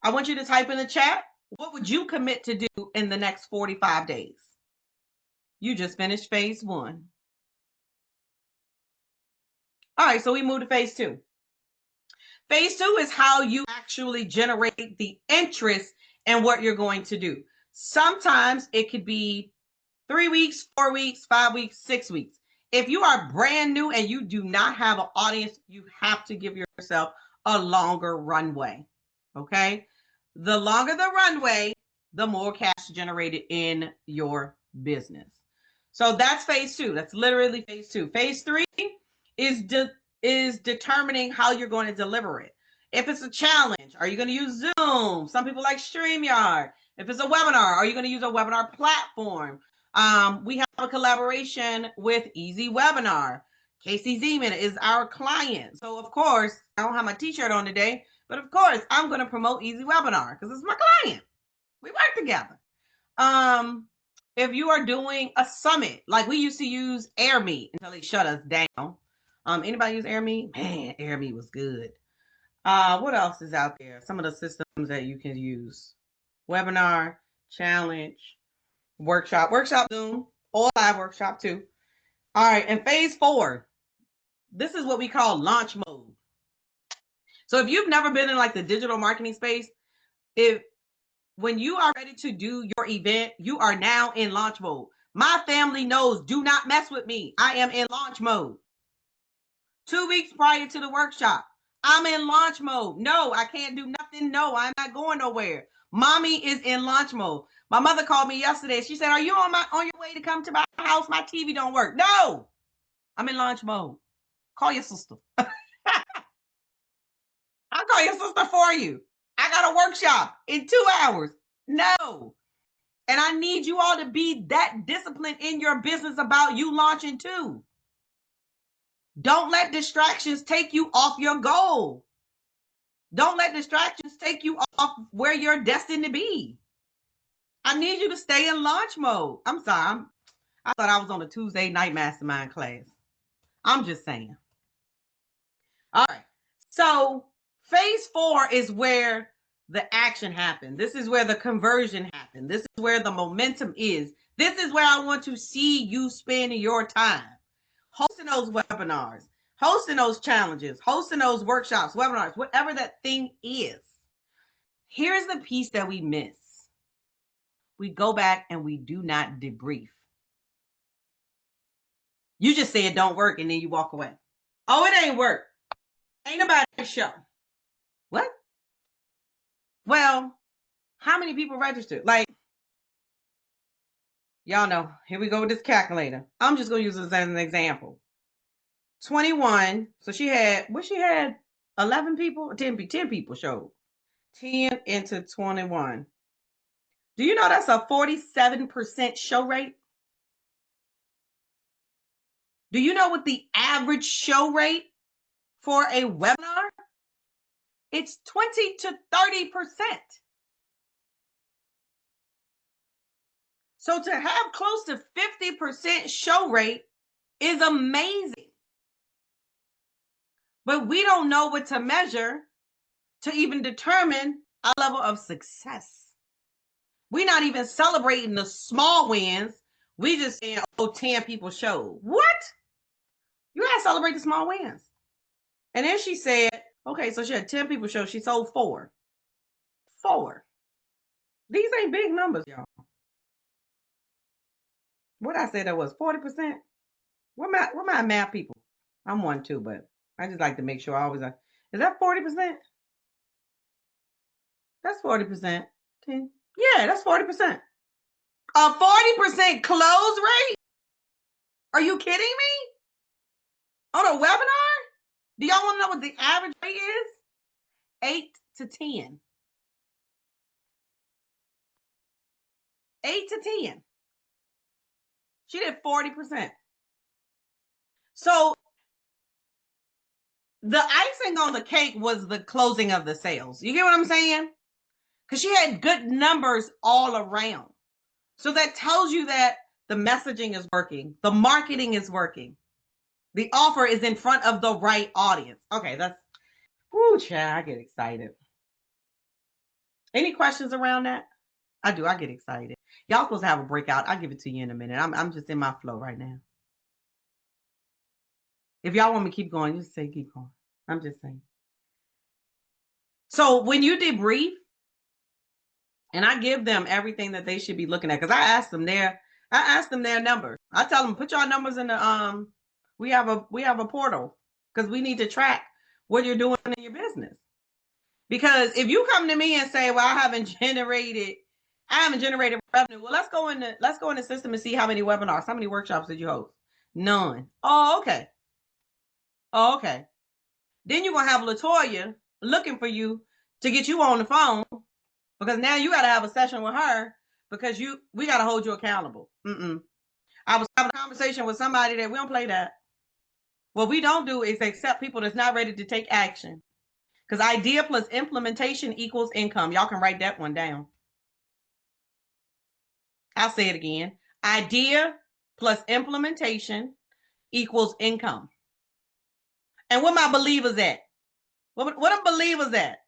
A: I want you to type in the chat, what would you commit to do in the next 45 days? You just finished phase 1. All right, so we move to phase 2. Phase 2 is how you actually generate the interest in what you're going to do. Sometimes it could be 3 weeks, 4 weeks, 5 weeks, 6 weeks. If you are brand new and you do not have an audience, you have to give yourself a longer runway. Okay? The longer the runway, the more cash generated in your business. So that's phase 2. That's literally phase 2. Phase 3 is determining how you're going to deliver it. If it's a challenge, are you going to use Zoom? Some people like StreamYard. If it's a webinar, are you going to use a webinar platform? We have a collaboration with Easy Webinar. Casey Zeman is our client. So of course, I don't have my t-shirt on today, but of course, I'm going to promote Easy Webinar because it's my client. We work together. If you are doing a summit, like we used to use AirMeet until they shut us down. Anybody use AirMeet? Man, AirMeet was good. What else is out there? Some of the systems that you can use. Webinar, challenge, workshop, Zoom, or live workshop too. All right, and phase 4, this is what we call launch mode. So if you've never been in like the digital marketing space, when you are ready to do your event, you are now in launch mode. My family knows, do not mess with me. I am in launch mode. 2 weeks prior to the workshop, I'm in launch mode. No, I can't do nothing. No, I'm not going nowhere. Mommy is in launch mode. My mother called me yesterday. She said, are you on your way to come to my house? My TV don't work. No, I'm in launch mode. Call your sister. I'll call your sister for you. I got a workshop in 2 hours. No. And I need you all to be that disciplined in your business about you launching too. Don't let distractions take you off your goal. Don't let distractions take you off where you're destined to be. I need you to stay in launch mode. I'm sorry. I thought I was on a Tuesday night mastermind class. I'm just saying. All right. So phase 4 is where the action happens. This is where the conversion happens. This is where the momentum is. This is where I want to see you spend your time. Hosting those webinars, hosting those challenges, hosting those workshops, webinars, whatever that thing is. Here's the piece that we miss. We go back and we do not debrief. You just say it don't work and then you walk away. Oh, it ain't work. Ain't nobody show. What? Well, how many people registered? Like, y'all know, here we go with this calculator. I'm just going to use this as an example. 21. So she had 11 people, 10 people showed. 10 into 21. Do you know that's a 47% show rate? Do you know what the average show rate for a webinar? It's 20 to 30%. So to have close to 50% show rate is amazing. But we don't know what to measure to even determine our level of success. We're not even celebrating the small wins. We just saying, oh, 10 people showed. What? You gotta celebrate the small wins. And then she said, okay, so she had 10 people show. She sold 4. 4. These ain't big numbers, y'all. What I said that was 40%. Where my math people? I'm one too, but I just like to make sure I always like, is that 40%? That's 40%. 10. Yeah, that's 40%. A 40% close rate? Are you kidding me? On a webinar? Do y'all want to know what the average rate is? 8 to 10. 8 to 10. She did 40%. So the icing on the cake was the closing of the sales. You get what I'm saying? Because she had good numbers all around. So that tells you that the messaging is working. The marketing is working. The offer is in front of the right audience. Okay, that's, whoo, child, I get excited. Any questions around that? I do. I get excited. Y'all supposed to have a breakout. I'll give it to you in a minute. I'm just in my flow right now. If y'all want me to keep going, just say keep going. I'm just saying. So when you debrief, and I give them everything that they should be looking at, because I asked them their numbers. I tell them, put your numbers in the we have a portal, because we need to track what you're doing in your business. Because if you come to me and say, well, I haven't generated revenue. Well, let's go in the system and see how many webinars, how many workshops did you host? None. Oh, okay. Then you're gonna have LaToya looking for you to get you on the phone, because now you got to have a session with her, because we got to hold you accountable. I was having a conversation with somebody that we don't play that. What we don't do is accept people that's not ready to take action. Because idea plus implementation equals income. Y'all can write that one down. I'll say it again. Idea plus implementation equals income. And where my believers at? What are believers at?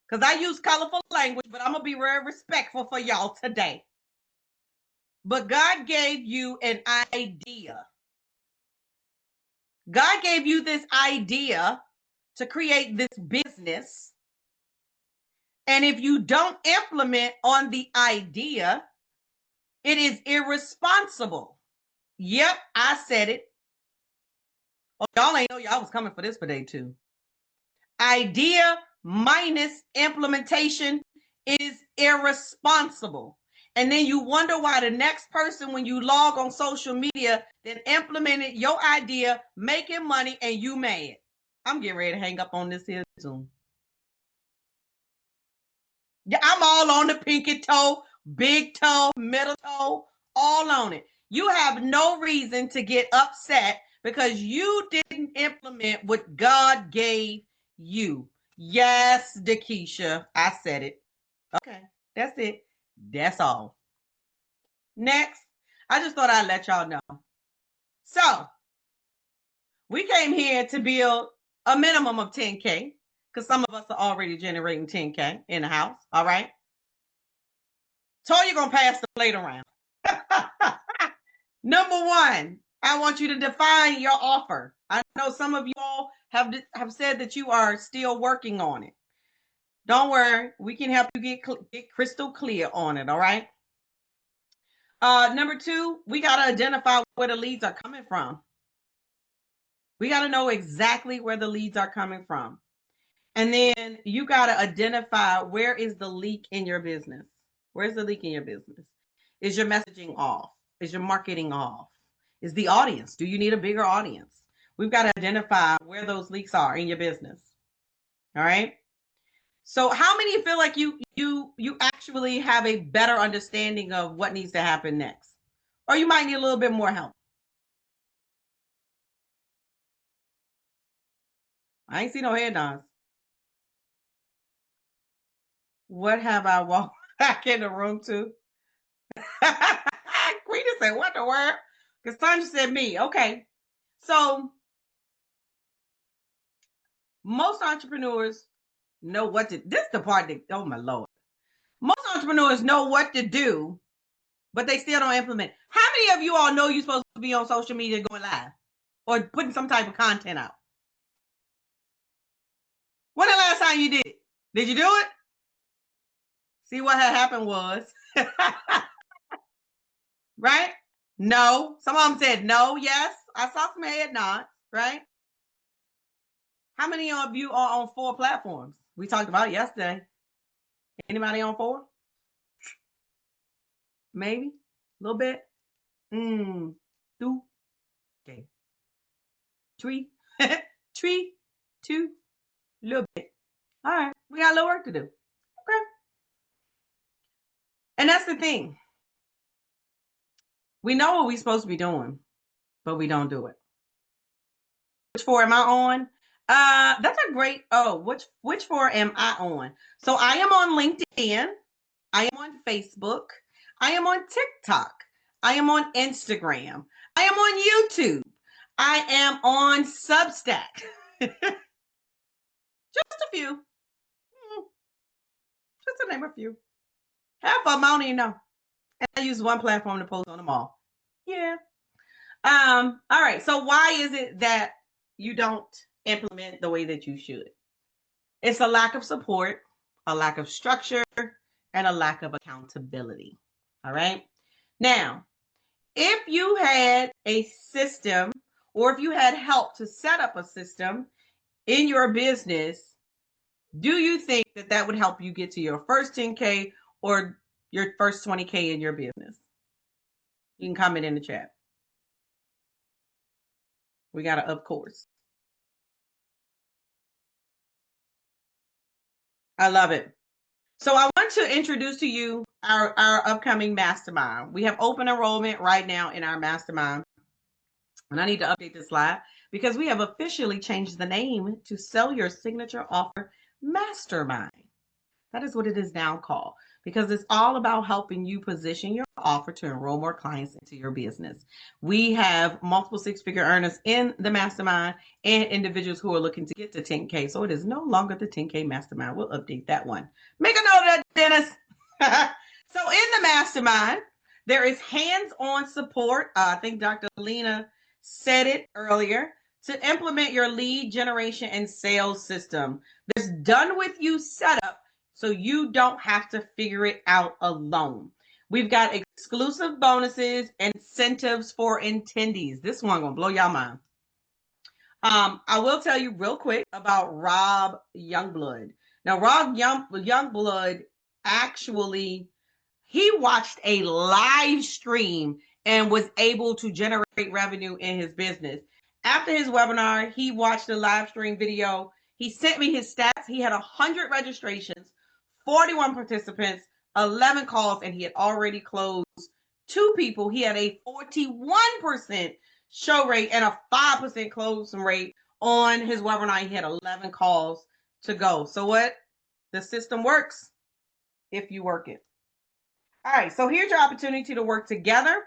A: Because I use colorful language, but I'm going to be very respectful for y'all today. But God gave you an idea. God gave you this idea to create this business. And if you don't implement on the idea, it is irresponsible. Yep, I said it. Oh, y'all ain't know y'all was coming for this for day 2. Idea minus implementation is irresponsible. And then you wonder why the next person, when you log on social media, then implemented your idea, making money, and you mad. I'm getting ready to hang up on this here Zoom. Yeah, I'm all on the pinky toe, big toe, middle toe, all on it. You have no reason to get upset because you didn't implement what God gave you. Yes, DeKesha, I said it. Okay, that's it. That's all. Next, I just thought I'd let y'all know. So, we came here to build a minimum of 10K, because some of us are already generating 10K in the house, all right? Toya gonna pass the plate around. Number 1, I want you to define your offer. I know some of you all have said that you are still working on it. Don't worry, we can help you get crystal clear on it, all right? Number 2, we got to identify where the leads are coming from. We got to know exactly where the leads are coming from. And then you got to identify where is the leak in your business. Where's the leak in your business? Is your messaging off? Is your marketing off? Is the audience? Do you need a bigger audience? We've got to identify where those leaks are in your business. All right. So how many feel like you actually have a better understanding of what needs to happen next? Or you might need a little bit more help. I ain't see no head nods. What have I walked back in the room to? Queen said, what the word? Because Tanya said me. Okay. So most entrepreneurs know what to, this is the part that, oh my Lord. Most entrepreneurs know what to do, but they still don't implement. How many of you all know you're supposed to be on social media going live or putting some type of content out? When the last time you did it? Did you do it? See, what had happened was, right? No. Some of them said no, yes. I saw some head nods, right? How many of you are on 4 platforms? We talked about it yesterday. Anybody on 4? Maybe a little bit. 2, okay, 3, 3, 2, a little bit. All right, we got a little work to do. Okay. And that's the thing. We know what we're supposed to be doing, but we don't do it. Which 4 am I on? That's a great, which 4 am I on? So I am on LinkedIn. I am on Facebook. I am on TikTok. I am on Instagram. I am on YouTube. I am on Substack. Just a few. Just to name a few. Half of them I don't even know. And I use one platform to post on them all. Yeah. All right. So why is it that you don't implement the way that you should? It's a lack of support, a lack of structure, and a lack of accountability. All right. Now, if you had a system or if you had help to set up a system in your business, do you think that that would help you get to your first 10K or your first 20K in your business? You can comment in the chat. We got to, of course. I love it. So I want to introduce to you our upcoming mastermind. We have open enrollment right now in our mastermind. And I need to update this slide because we have officially changed the name to Sell Your Signature Offer Mastermind. That is what it is now called because it's all about helping you position your offer to enroll more clients into your business. We have multiple 6-figure earners in the mastermind and individuals who are looking to get to 10K. So it is no longer the 10K mastermind. We'll update that one. Make a note of that, Dennis. So in the mastermind, there is hands-on support. I think Dr. Lena said it earlier, to implement your lead generation and sales system. There's done with you setup so you don't have to figure it out alone. We've got exclusive bonuses, incentives for attendees. This one gonna blow y'all mind. I will tell you real quick about Rob Youngblood. Now, Rob Youngblood actually, he watched a live stream and was able to generate revenue in his business. After his webinar, he watched a live stream video. He sent me his stats. He had 100 registrations, 41 participants, 11 calls, and he had already closed 2 people. He had a 41% show rate and a 5% closing rate on his webinar. He had 11 calls to go. So what? The system works if you work it. All right, so here's your opportunity to work together.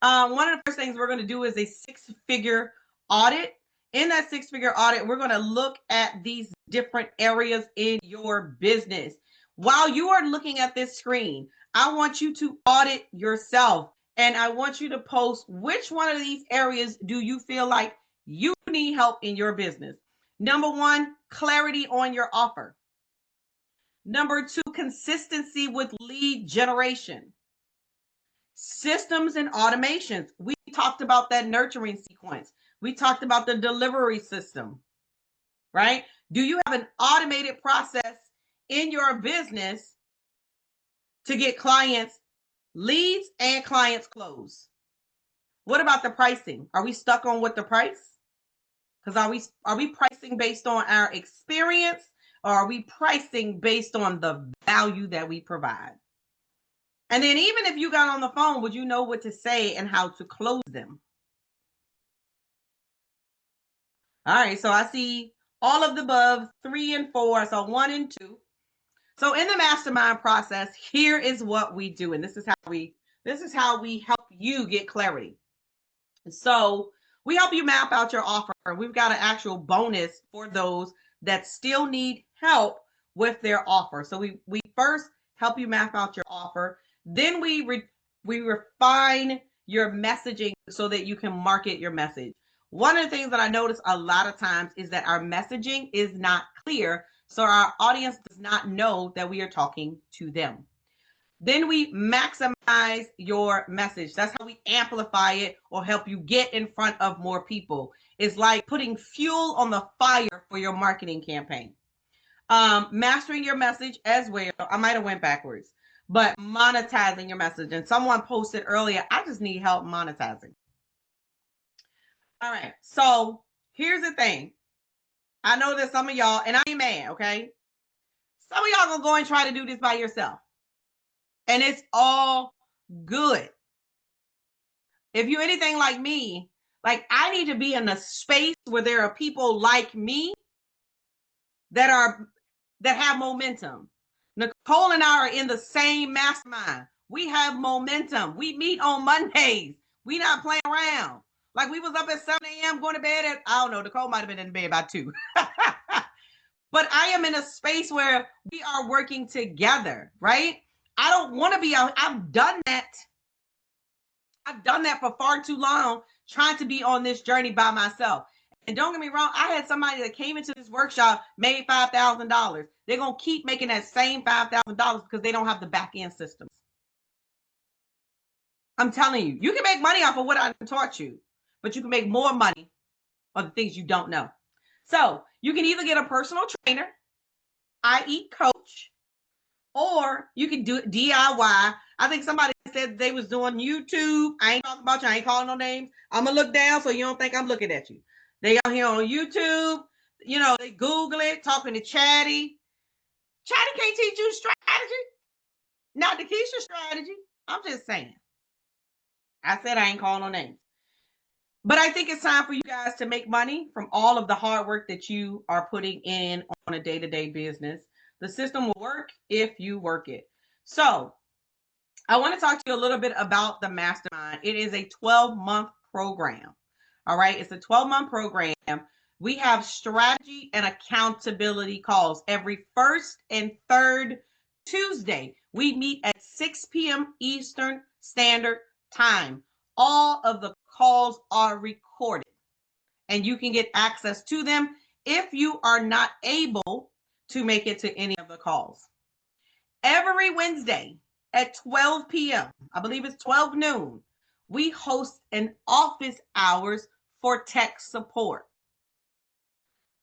A: One of the first things we're going to do is a 6-figure audit. In that 6-figure audit, we're going to look at these different areas in your business. While you are looking at this screen, I want you to audit yourself, and I want you to post which one of these areas do you feel like you need help in your business. Number 1, clarity on your offer. Number 2, consistency with lead generation. Systems and automations. We talked about that nurturing sequence. We talked about the delivery system, right? Do you have an automated process in your business to get clients leads and clients closed? What about the pricing? Are we stuck on what the price? Because are we pricing based on our experience, or are we pricing based on the value that we provide? And then even if you got on the phone, would you know what to say and how to close them? All right, so I see all of the above, 3 and 4, so 1 and 2. So in the mastermind process, here is what we do, and this is how we help you get clarity. So we help you map out your offer. We've got an actual bonus for those that still need help with their offer. So we first help you map out your offer. Then we refine your messaging so that you can market your message. One of the things that I notice a lot of times is that our messaging is not clear. So our audience does not know that we are talking to them. Then we maximize your message. That's how we amplify it or help you get in front of more people. It's like putting fuel on the fire for your marketing campaign. Mastering your message as well. I might have went backwards, but monetizing your message. And someone posted earlier, I just need help monetizing. All right. So here's the thing. I know that some of y'all, and I ain't mad, okay? Some of y'all gonna go and try to do this by yourself. And it's all good. If you're anything like me, like I need to be in a space where there are people like me that have momentum. Nicole and I are in the same mastermind. We have momentum. We meet on Mondays. We not playing around. Like we was up at 7 a.m. going to bed at, I don't know, Nicole might have been in bed by 2. But I am in a space where we are working together, right? I don't want to be out. I've done that. I've done that for far too long, trying to be on this journey by myself. And don't get me wrong, I had somebody that came into this workshop, made $5,000. They're going to keep making that same $5,000 because they don't have the back end systems. I'm telling you, you can make money off of what I taught you, but you can make more money on the things you don't know. So you can either get a personal trainer, i.e. coach, or you can do it DIY. I think somebody said they was doing YouTube. I ain't talking about you. I ain't calling no names. I'm going to look down so you don't think I'm looking at you. They out here on YouTube. You know, they Google it, talking to Chatty. Chatty can't teach you strategy. Not DeKesha strategy. I'm just saying. I said I ain't calling no names. But I think it's time for you guys to make money from all of the hard work that you are putting in on a day-to-day business. The system will work if you work it. So I want to talk to you a little bit about the mastermind. It is a 12-month program. All right. It's a 12-month program. We have strategy and accountability calls every first and third Tuesday. We meet at 6 p.m. Eastern Standard Time. All of the calls are recorded and you can get access to them if you are not able to make it to any of the calls. Every Wednesday at 12 p.m., I believe it's 12 noon, we host an office hours for tech support.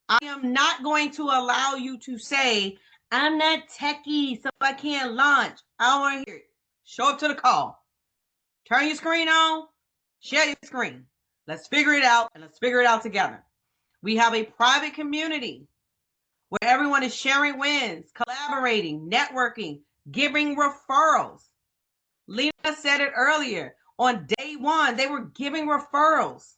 A: I am not going to allow you to say, I'm not techie, so I can't launch. I don't want to hear it. Show up to the call. Turn your screen on. Share your screen. Let's figure it out, and let's figure it out together. We have a private community where everyone is sharing wins, collaborating, networking, giving referrals. Lena said it earlier. On day 1, they were giving referrals.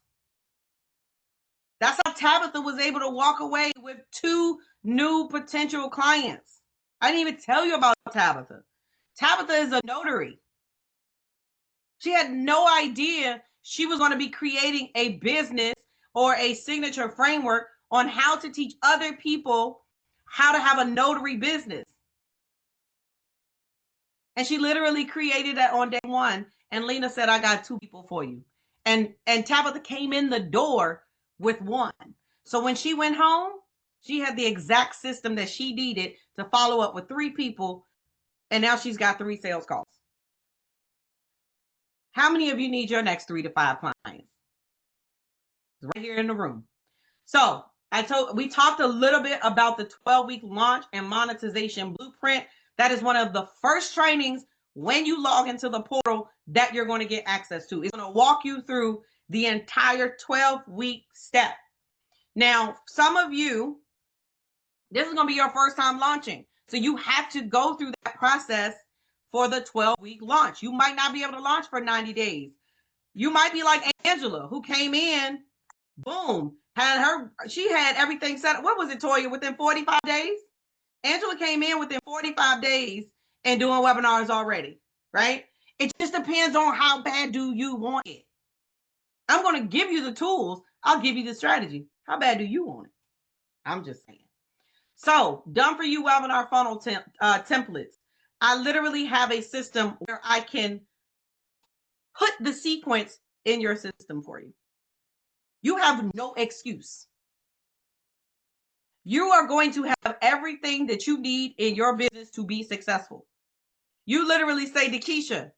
A: That's how Tabitha was able to walk away with 2 new potential clients. I didn't even tell you about Tabitha. Tabitha is a notary. She had no idea she was going to be creating a business or a signature framework on how to teach other people how to have a notary business. And she literally created that on day 1. And Lena said, I got 2 people for you. And Tabitha came in the door with 1. So when she went home, she had the exact system that she needed to follow up with 3 people. And now she's got 3 sales calls. How many of you need your next 3 to 5 clients? It's right here in the room. So we talked a little bit about the 12-week launch and monetization blueprint. That is one of the first trainings when you log into the portal that you're going to get access to. It's going to walk you through the entire 12-week step. Now, some of you, this is going to be your first time launching. So you have to go through that process for the 12-week launch. You might not be able to launch for 90 days. You might be like Angela, who came in, boom, she had everything set up. What was it, Toya, within 45 days? Angela came in within 45 days and doing webinars already, right? It just depends on how bad do you want it. I'm going to give you the tools. I'll give you the strategy. How bad do you want it? I'm just saying. So, done for you webinar funnel templates. I literally have a system where I can put the sequence in your system for you. You have no excuse. You are going to have everything that you need in your business to be successful. You literally say, DeKesha,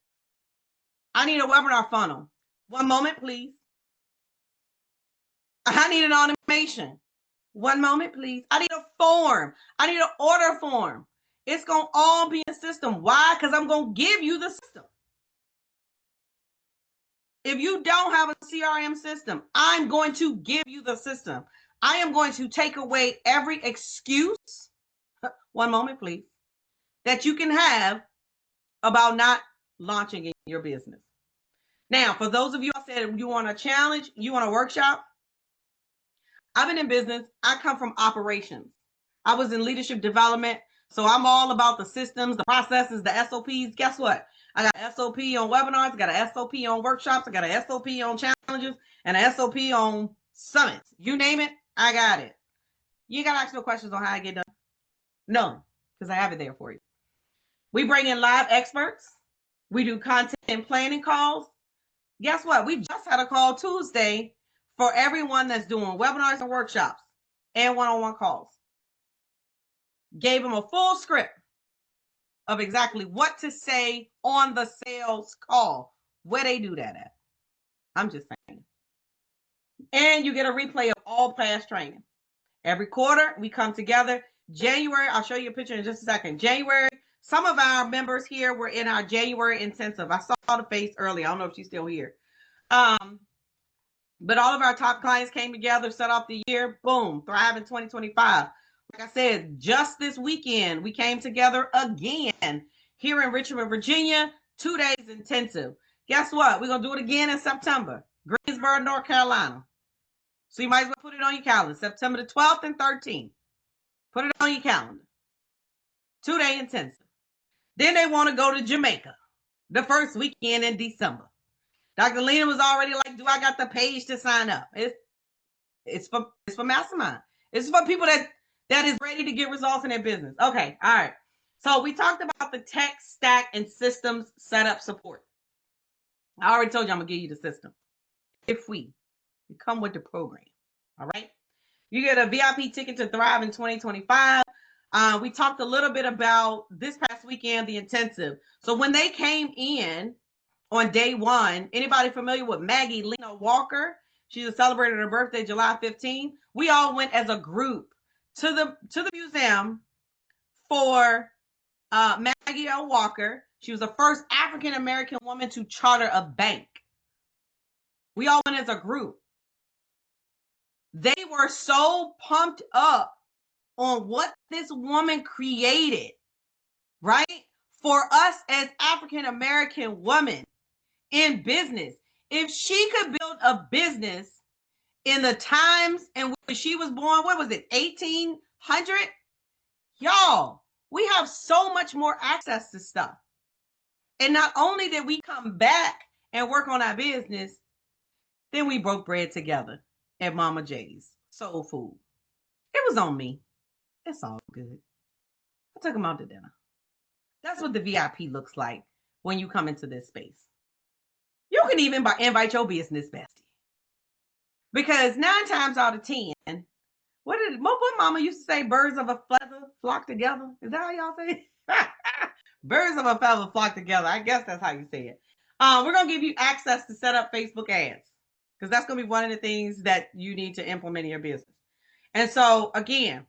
A: I need a webinar funnel. One moment, please. I need an automation. One moment, please. I need a form. I need an order form. It's going to all be a system. Why? Because I'm going to give you the system. If you don't have a CRM system, I'm going to give you the system. I am going to take away every excuse, one moment, please, that you can have about not launching in your business. Now, for those of you who said you want a challenge, you want a workshop, I've been in business. I come from operations. I was in leadership development. So I'm all about the systems, the processes, the SOPs. Guess what? I got an SOP on webinars. I got an SOP on workshops. I got an SOP on challenges and an SOP on summits. You name it, I got it. You got to ask no questions on how I get done. None, because I have it there for you. We bring in live experts. We do content planning calls. Guess what? We just had a call Tuesday for everyone that's doing webinars and workshops and one-on-one calls. Gave them a full script of exactly what to say on the sales call, where they do that at. I'm just saying. And you get a replay of all past training. Every quarter, we come together. January, I'll show you a picture in just a second. January, some of our members here were in our January intensive. I saw the face earlier. I don't know if she's still here. But all of our top clients came together, set off the year, boom, Thrive in 2025. Like I said, just this weekend, we came together again here in Richmond, Virginia, 2 days intensive. Guess what? We're going to do it again in September, Greensboro, North Carolina. So you might as well put it on your calendar, September the 12th and 13th. Put it on your calendar. 2-day intensive. Then they want to go to Jamaica, the first weekend in December. Dr. Lena was already like, do I got the page to sign up? It's for mastermind. It's for people that is ready to get results in their business. Okay, all right. So we talked about the tech stack and systems setup support. I already told you I'm gonna give you the system. If we come with the program, all right. You get a VIP ticket to Thrive in 2025. We talked a little bit about this past weekend, the intensive. So when they came in on day one, anybody familiar with Maggie Lena Walker? She was celebrating her birthday July 15th. We all went as a group to the museum for Maggie L. Walker. She was the first African-American woman to charter a bank. We all went as a group. They were so pumped up on what this woman created, right? For us as African-American women in business. If she could build a business in the times in which she was born, what was it, 1800? Y'all, we have so much more access to stuff. And not only did we come back and work on our business, then we broke bread together at Mama J's Soul Food. It was on me. It's all good. I took them out to dinner. That's what the VIP looks like when you come into this space. You can even invite your business bestie. Because 9 times out of 10, what mama used to say, birds of a feather flock together? Is that how y'all say it? Birds of a feather flock together. I guess that's how you say it. We're going to give you access to set up Facebook ads. because that's going to be one of the things that you need to implement in your business. And so again,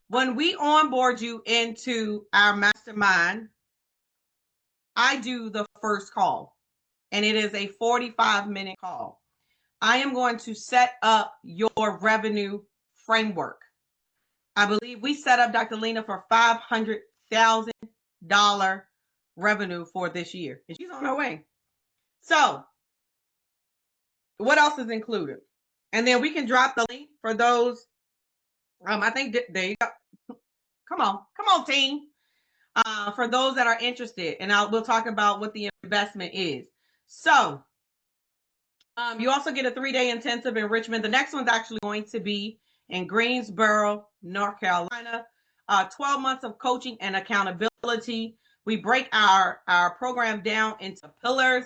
A: when we onboard you into our mastermind, I do the first call, and it is a 45-minute call. I am going to set up your revenue framework. I believe we set up Dr. Lena for $500,000 revenue for this year, and she's on her way. So what else is included? And then we can drop the link for those. I think there you go. Come on, team. For those that are interested, and we'll talk about what the investment is. So you also get a 3-day intensive enrichment. The next one's actually going to be in Greensboro, North Carolina. 12 months of coaching and accountability. We break our program down into pillars.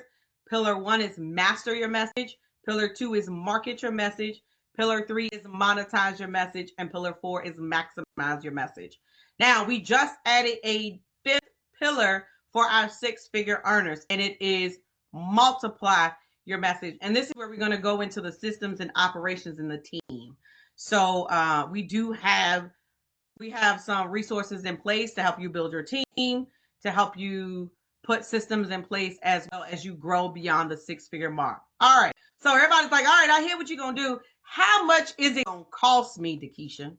A: Pillar 1 is master your message. Pillar 2 is market your message. Pillar 3 is monetize your message. And Pillar 4 is maximize your message. Now, we just added a 5th pillar for our 6-figure earners, and it is multiply your message. And this is where we're going to go into the systems and operations in the team. So we have some resources in place to help you build your team, to help you put systems in place as well as you grow beyond the 6-figure mark. All right. So everybody's like, all right, I hear what you're going to do. How much is it going to cost me, DeKesha?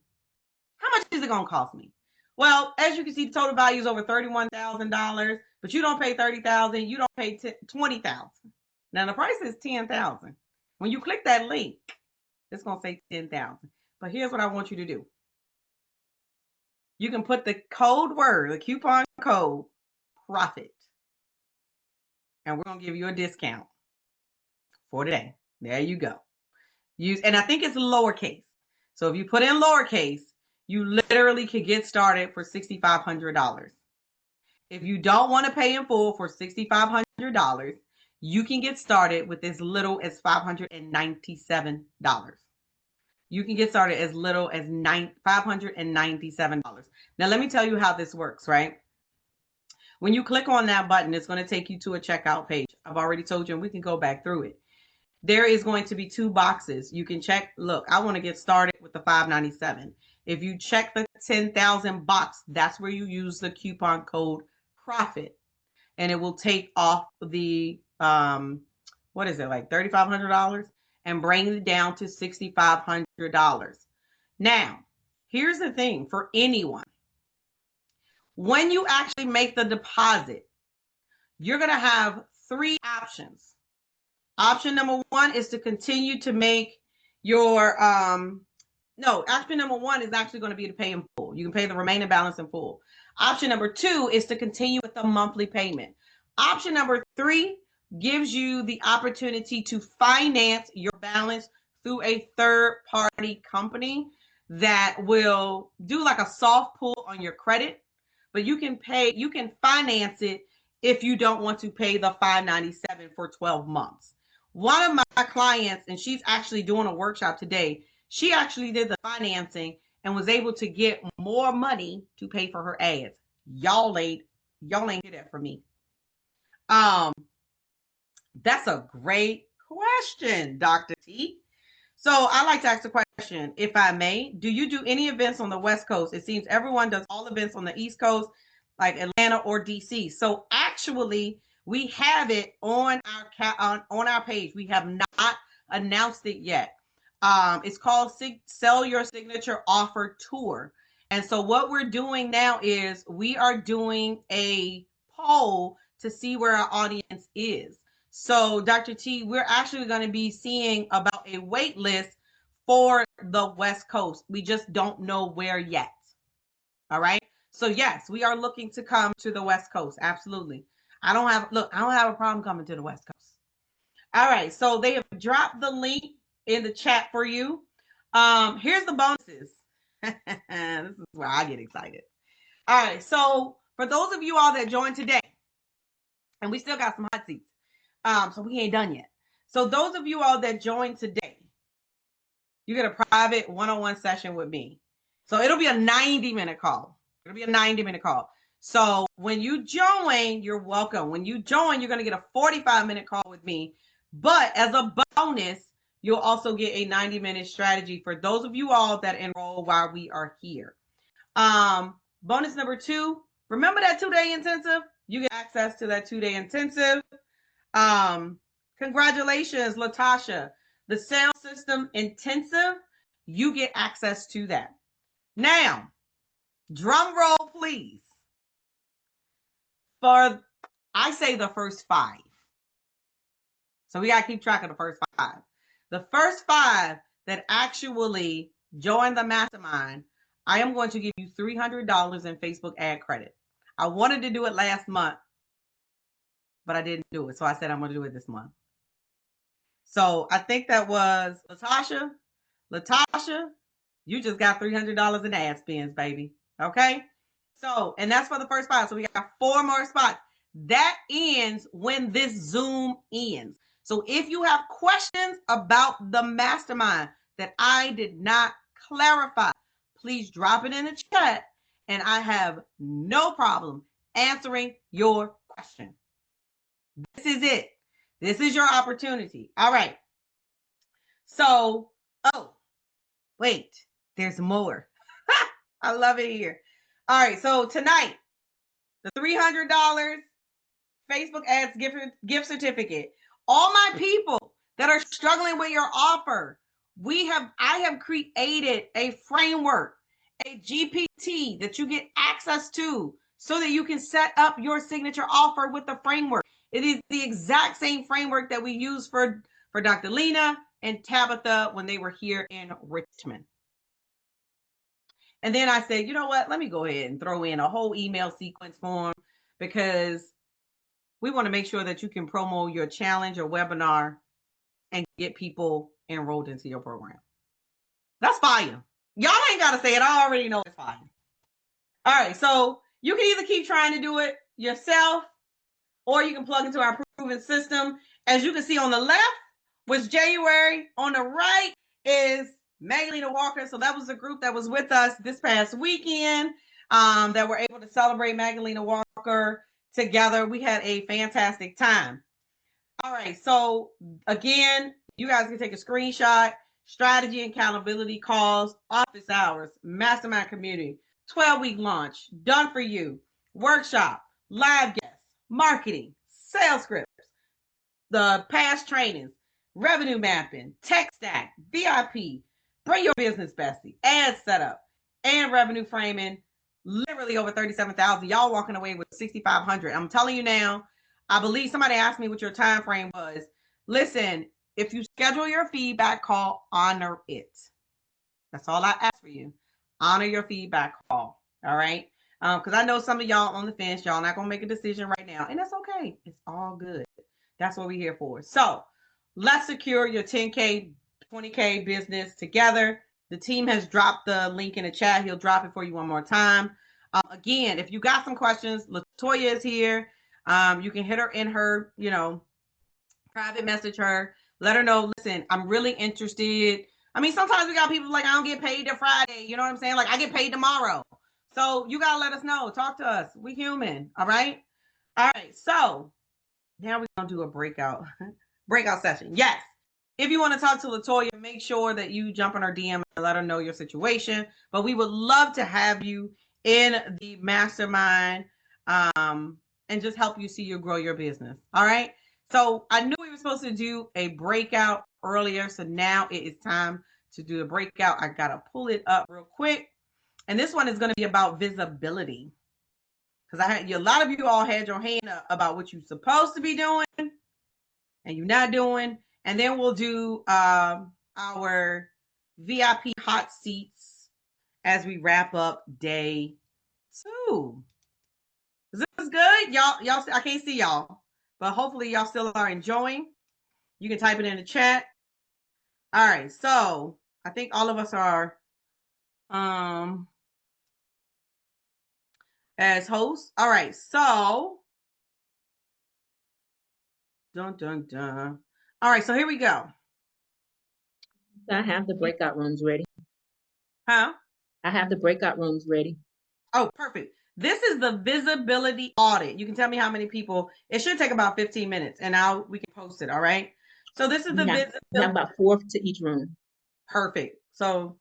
A: How much is it going to cost me? Well, as you can see, the total value is over $31,000, but you don't pay $30,000. You don't pay $20,000. Now the price is $10,000. When you click that link, it's going to say $10,000. But here's what I want you to do. You can put the code word, the coupon code, profit. And we're going to give you a discount for today. There you go. And I think it's lowercase. So if you put in lowercase, you literally can get started for $6,500. If you don't want to pay in full for $6,500, you can get started with as little as $597. You can get started as little as $597. Now, let me tell you how this works, right? When you click on that button, it's going to take you to a checkout page. I've already told you, and we can go back through it. There is going to be 2 boxes. You can check, look, I want to get started with the $597. If you check the 10,000 box, that's where you use the coupon code profit, and it will take off the, what is it, like $3,500 and bring it down to $6,500. Now, here's the thing for anyone. When you actually make the deposit, you're going to have 3 options. Option number 1 is to continue to make your, option number 1 is actually going to be to pay in full. You can pay the remaining balance in full. Option number 2 is to continue with the monthly payment. Option number 3 gives you the opportunity to finance your balance through a third-party company that will do like a soft pull on your credit, but you can finance it if you don't want to pay the $597 for 12 months. One of my clients, and she's actually doing a workshop today, she actually did the financing and was able to get more money to pay for her ads. Y'all ain't hear that from me. That's a great question, Dr. T. So I like to ask the question, if I may, do you do any events on the West Coast? It seems everyone does all events on the East Coast, like Atlanta or DC. So actually, we have it on our page. We have not announced it yet. It's called Sell Your Signature Offer Tour. And so what we're doing now is we are doing a poll to see where our audience is. So Dr. T, we're actually going to be seeing about a wait list for the West Coast. We just don't know where yet. All right. So yes, we are looking to come to the West Coast. Absolutely. I don't have a problem coming to the West Coast. All right. So they have dropped the link in the chat for you. Here's the bonuses. This is where I get excited. All right. So for those of you all that joined today, and we still got some hot seats. So we ain't done yet. So those of you all that joined today, you get a private one-on-one session with me. So it'll be a 90-minute call. It'll be a 90-minute call. So when you join, you're welcome. When you join, you're going to get a 45-minute call with me. But as a bonus, you'll also get a 90-minute strategy for those of you all that enroll while we are here. Bonus number 2, remember that 2-day intensive? You get access to that 2-day intensive. Congratulations, Latasha. The sales system intensive, you get access to that. Now, drum roll, please. For, I say the first 5. So we got to keep track of the first 5. The first 5 that actually join the mastermind, I am going to give you $300 in Facebook ad credit. I wanted to do it last month, but I didn't do it. So I said I'm going to do it this month. So I think that was Latasha. Latasha, you just got $300 in ad spends, baby. Okay? So, and that's for the first 5. So we got 4 more spots. That ends when this Zoom ends. So if you have questions about the mastermind that I did not clarify, please drop it in the chat and I have no problem answering your question. This is it. This is your opportunity. All right. So, oh, wait, there's more. I love it here. All right. So tonight, the $300 Facebook ads gift certificate. All my people that are struggling with your offer, I have created a framework, a GPT that you get access to so that you can set up your signature offer with the framework. It is the exact same framework that we use for Dr. Lena and Tabitha when they were here in Richmond. And then I said, you know what? Let me go ahead and throw in a whole email sequence form because we want to make sure that you can promo your challenge or webinar and get people enrolled into your program. That's fire. Y'all ain't got to say it. I already know it's fire. All right. So you can either keep trying to do it yourself or you can plug into our proven system. As you can see on the left was January. On the right is Magdalena Walker. So that was the group that was with us this past weekend that were able to celebrate Magdalena Walker together. We had a fantastic time. All right. So again, you guys can take a screenshot. Strategy and accountability calls, office hours, mastermind community, 12-week launch, done for you, workshop, live guests, marketing, sales scripts, the past trainings, revenue mapping, tech stack, VIP, bring your business bestie, ad setup, and revenue framing. Literally over 37,000. Y'all walking away with 6,500. I'm telling you now. I believe somebody asked me what your time frame was. Listen, if you schedule your feedback call, honor it. That's all I ask for you. Honor your feedback call. All right. Because I know some of y'all on the fence, y'all not gonna make a decision right now, and that's okay. It's all good. That's what we're here for. So let's secure your 10K, 20K business together. The team has dropped the link in the chat. He'll drop it for you one more time. Again, if you got some questions, Latoya is here. You can hit her in her, private message her. Let her know, listen, I'm really interested. I mean, sometimes we got people like, I don't get paid till Friday. You know what I'm saying? Like, I get paid tomorrow. So you got to let us know. Talk to us. We human. All right? All right. So now we're going to do a breakout session. Yes. If you want to talk to Latoya, make sure that you jump on her DM and let her know your situation. But we would love to have you in the mastermind and just help you see you grow your business. All right. So I knew we were supposed to do a breakout earlier. So now it is time to do the breakout. I got to pull it up real quick. And this one is going to be about visibility. Because a lot of you all had your hand up about what you're supposed to be doing and you're not doing. And then we'll do our VIP hot seats as we wrap up day 2. Is this good? Y'all, I can't see y'all, but hopefully y'all still are enjoying. You can type it in the chat. All right. So I think all of us are as hosts. All right. So dun, dun, dun. All right. So here we go.
F: I have the breakout rooms ready.
A: Huh?
F: I have the breakout rooms ready.
A: Oh, perfect. This is the visibility audit. You can tell me how many people. It should take about 15 minutes and we can post it. All right. So this is the
F: We have
A: visibility.
F: about 4 to each room.
A: Perfect. So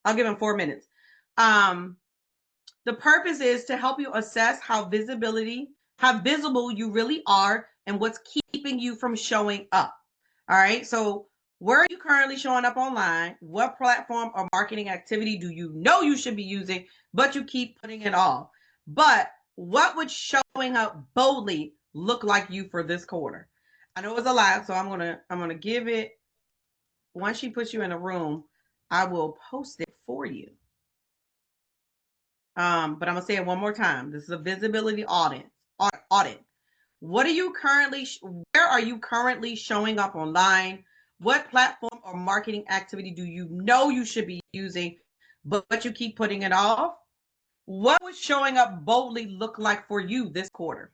A: I'll give them 4 minutes. The purpose is to help you assess how visible you really are and what's keeping you from showing up. All right. So where are you currently showing up online? What platform or marketing activity do you know you should be using, but you keep putting it off? But what would showing up boldly look like you for this quarter? I know it's a lot, so I'm gonna give it. Once she puts you in a room, I will post it for you. But I'm gonna say it one more time. This is a visibility audit. Audit. What are you currently? Where are you currently showing up online? What platform or marketing activity do you know you should be using, but you keep putting it off? What would showing up boldly look like for you this quarter?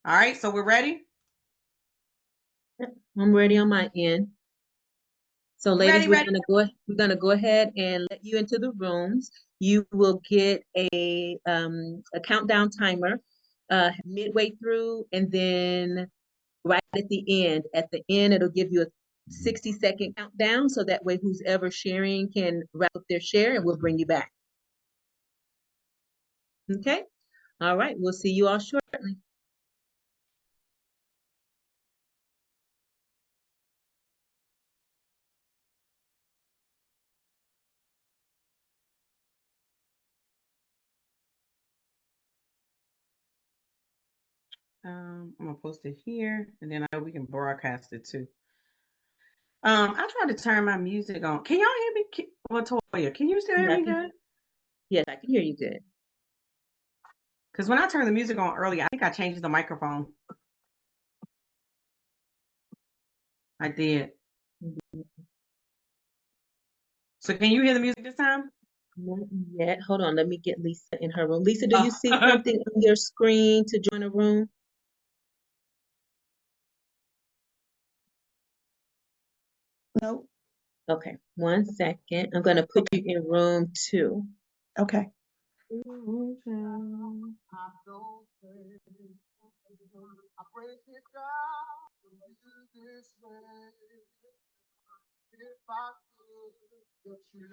A: All right, so we're ready.
F: I'm ready on my end. So ladies,
A: Ready.
F: we're gonna go ahead and let you into the rooms. You will get a countdown timer midway through, and then right at the end. At the end, it'll give you a 60-second countdown, so that way who's ever sharing can wrap up their share, and we'll bring you back. Okay? All right, we'll see you all shortly.
A: I'm gonna post it here, and then I know we can broadcast it too. I tried to turn my music on. Can y'all hear me? Well, Toya, can you still hear me good?
F: Yes, I can hear you good.
A: Because when I turned the music on earlier, I think I changed the microphone. I did. So can you hear the music this time?
F: Not yet. Hold on, let me get Lisa in her room. Lisa, do you see something on your screen to join a room?
A: No.
F: Okay, 1 second. I'm gonna put you in room 2.
A: Okay.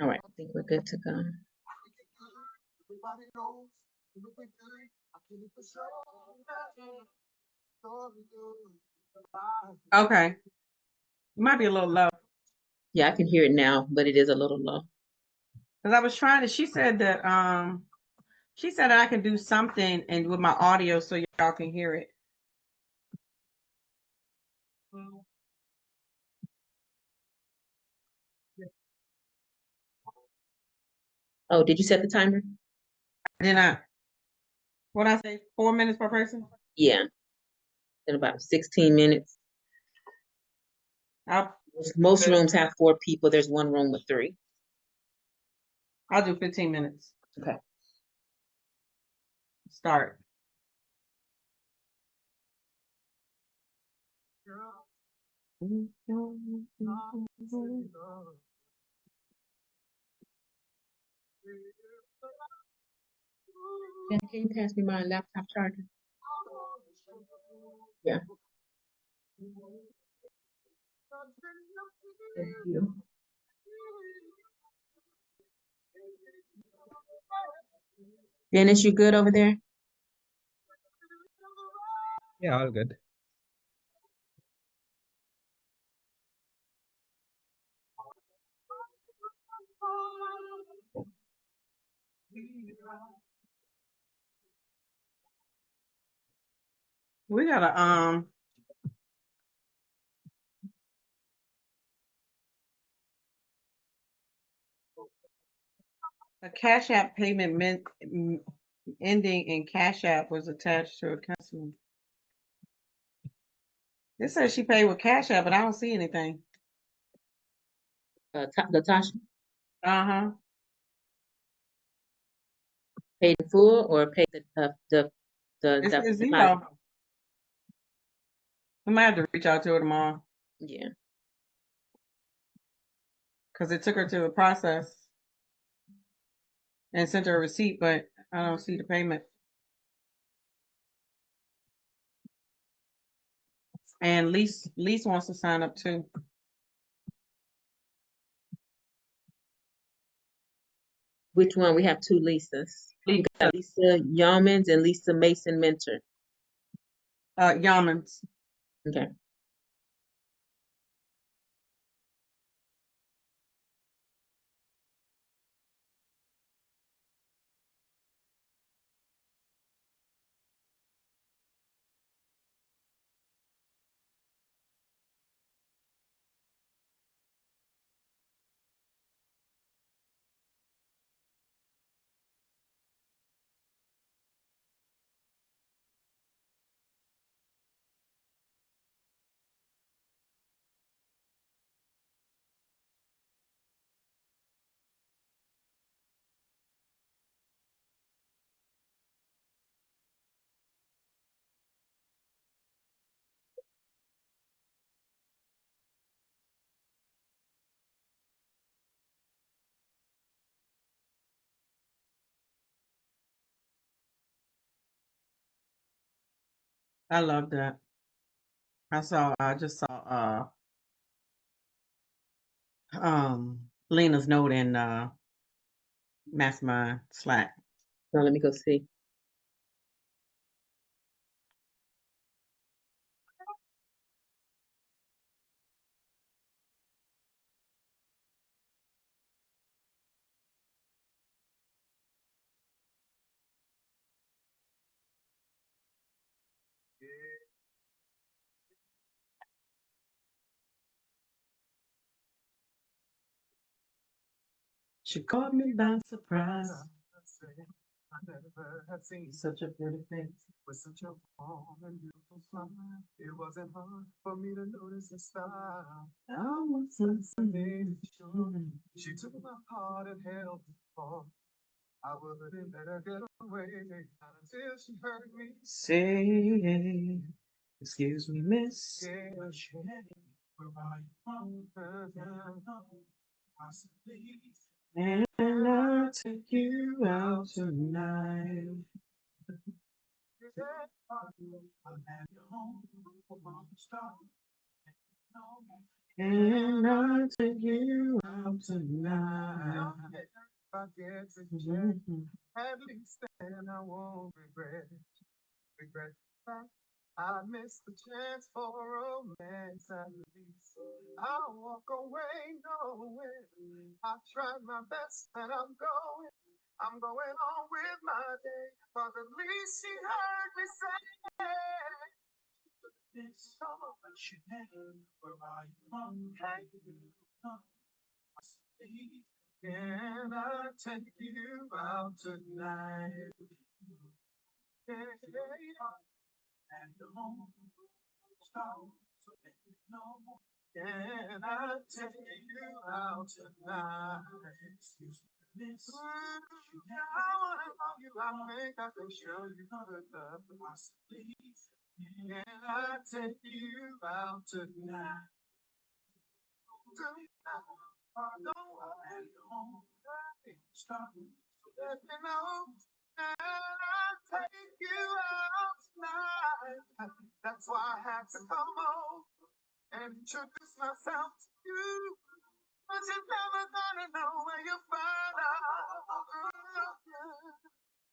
F: All right, I think we're good to go.
A: Okay. It might be a little low.
F: Yeah, I can hear it now, but it is a little low.
A: Because I was trying to, she said that I can do something and with my audio so y'all can hear it.
F: Oh, did you set the timer?
A: Then what I say, 4 minutes per person?
F: Yeah, in about 16 minutes.
A: I'll
F: Most rooms have 4 people. There's one room with 3.
A: do 15 minutes.
F: Okay.
A: Start.
F: Yeah, can you pass me my laptop charger? Yeah. Thank you. Dennis, you good over there?
G: Yeah, all good.
A: We got a Cash App payment ending in Cash App was attached to a customer. It says she paid with Cash App, but I don't see anything.
F: Latasha,
A: Uh-huh.
F: paid in full or paid the
A: It's
F: deposit?
A: zero. I might have to reach out to her tomorrow
F: Yeah.
A: because it took her to the process and sent her a receipt, but I don't see the payment. And Lise wants to sign up too.
F: Which one? We have two Lisas. We got Lisa Yeomans and Lisa Mason Mentor.
A: Yeomans.
F: Okay.
A: I love that. I just saw Lena's note in Mastermind Slack.
F: Now let me go see.
A: She caught me by surprise. Such a pretty face with such a warm and beautiful smile. It wasn't hard for me to notice the style. I was Sunday. She took my heart and held it for. I wouldn't let her get away not until she heard me say, "Excuse me, miss. Where are you from? And I'll take you out tonight. And I'll take you out tonight. If I get rejected, at least then I won't regret the fact I missed the chance for romance. At least I'll walk away knowing I tried my best and I'm going on with my day. Cause at least she heard me say, this summer, where are you from? Hey, can I take you out tonight? Yeah, and home. Can I take you out tonight? Excuse me, miss. I wanna know you. I think I can show you good love. Can I take you out tonight? Don't worry, stop. Let me know. And I'll take you out tonight. That's why I had to come home and introduce myself to you. But you're never gonna know where you find out.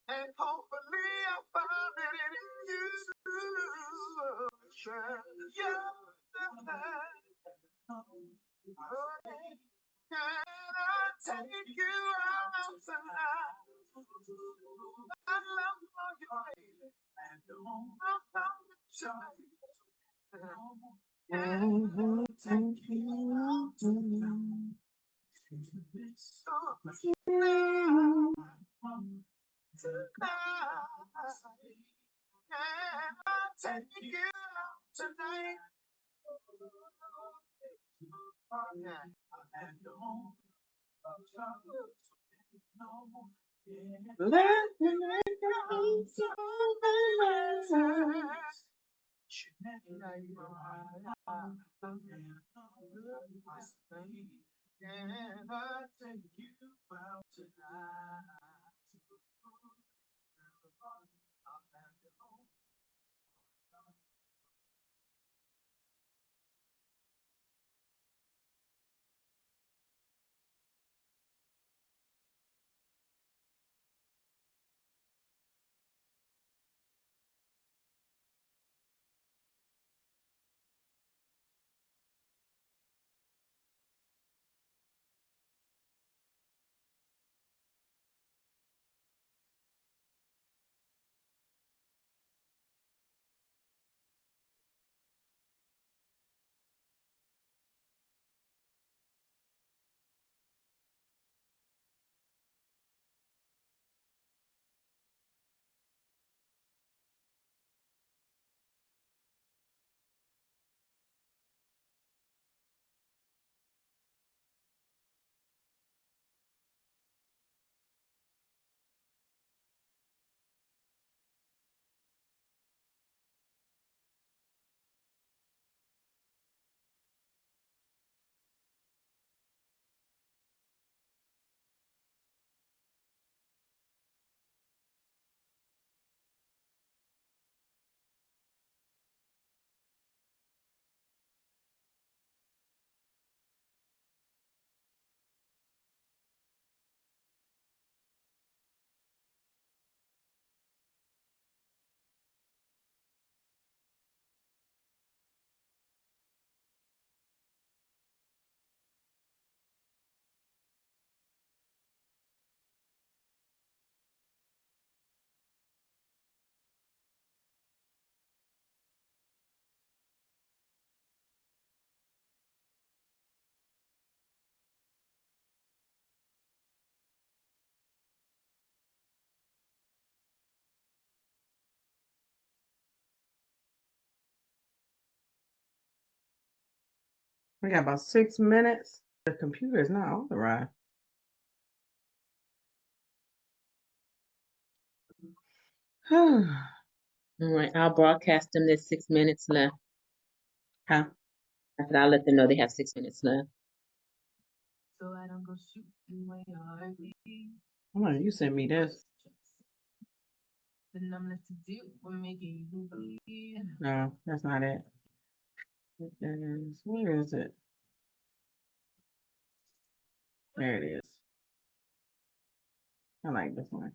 A: And hopefully I found it in you. Sure. Yeah. Okay. Can I take you out tonight? I love you, baby. And I found the choice. And I'll take you out tonight. Can I take you out tonight? Let me make you so Can I take you out tonight? We got about 6 minutes. The computer is not authorized.
F: All right, I'll broadcast them. There's 6 minutes left.
A: Huh?
F: I said I'll let them know they have 6 minutes left.
A: Come on, you sent me this. No, that's not it. Where is it? There it is. I like this one.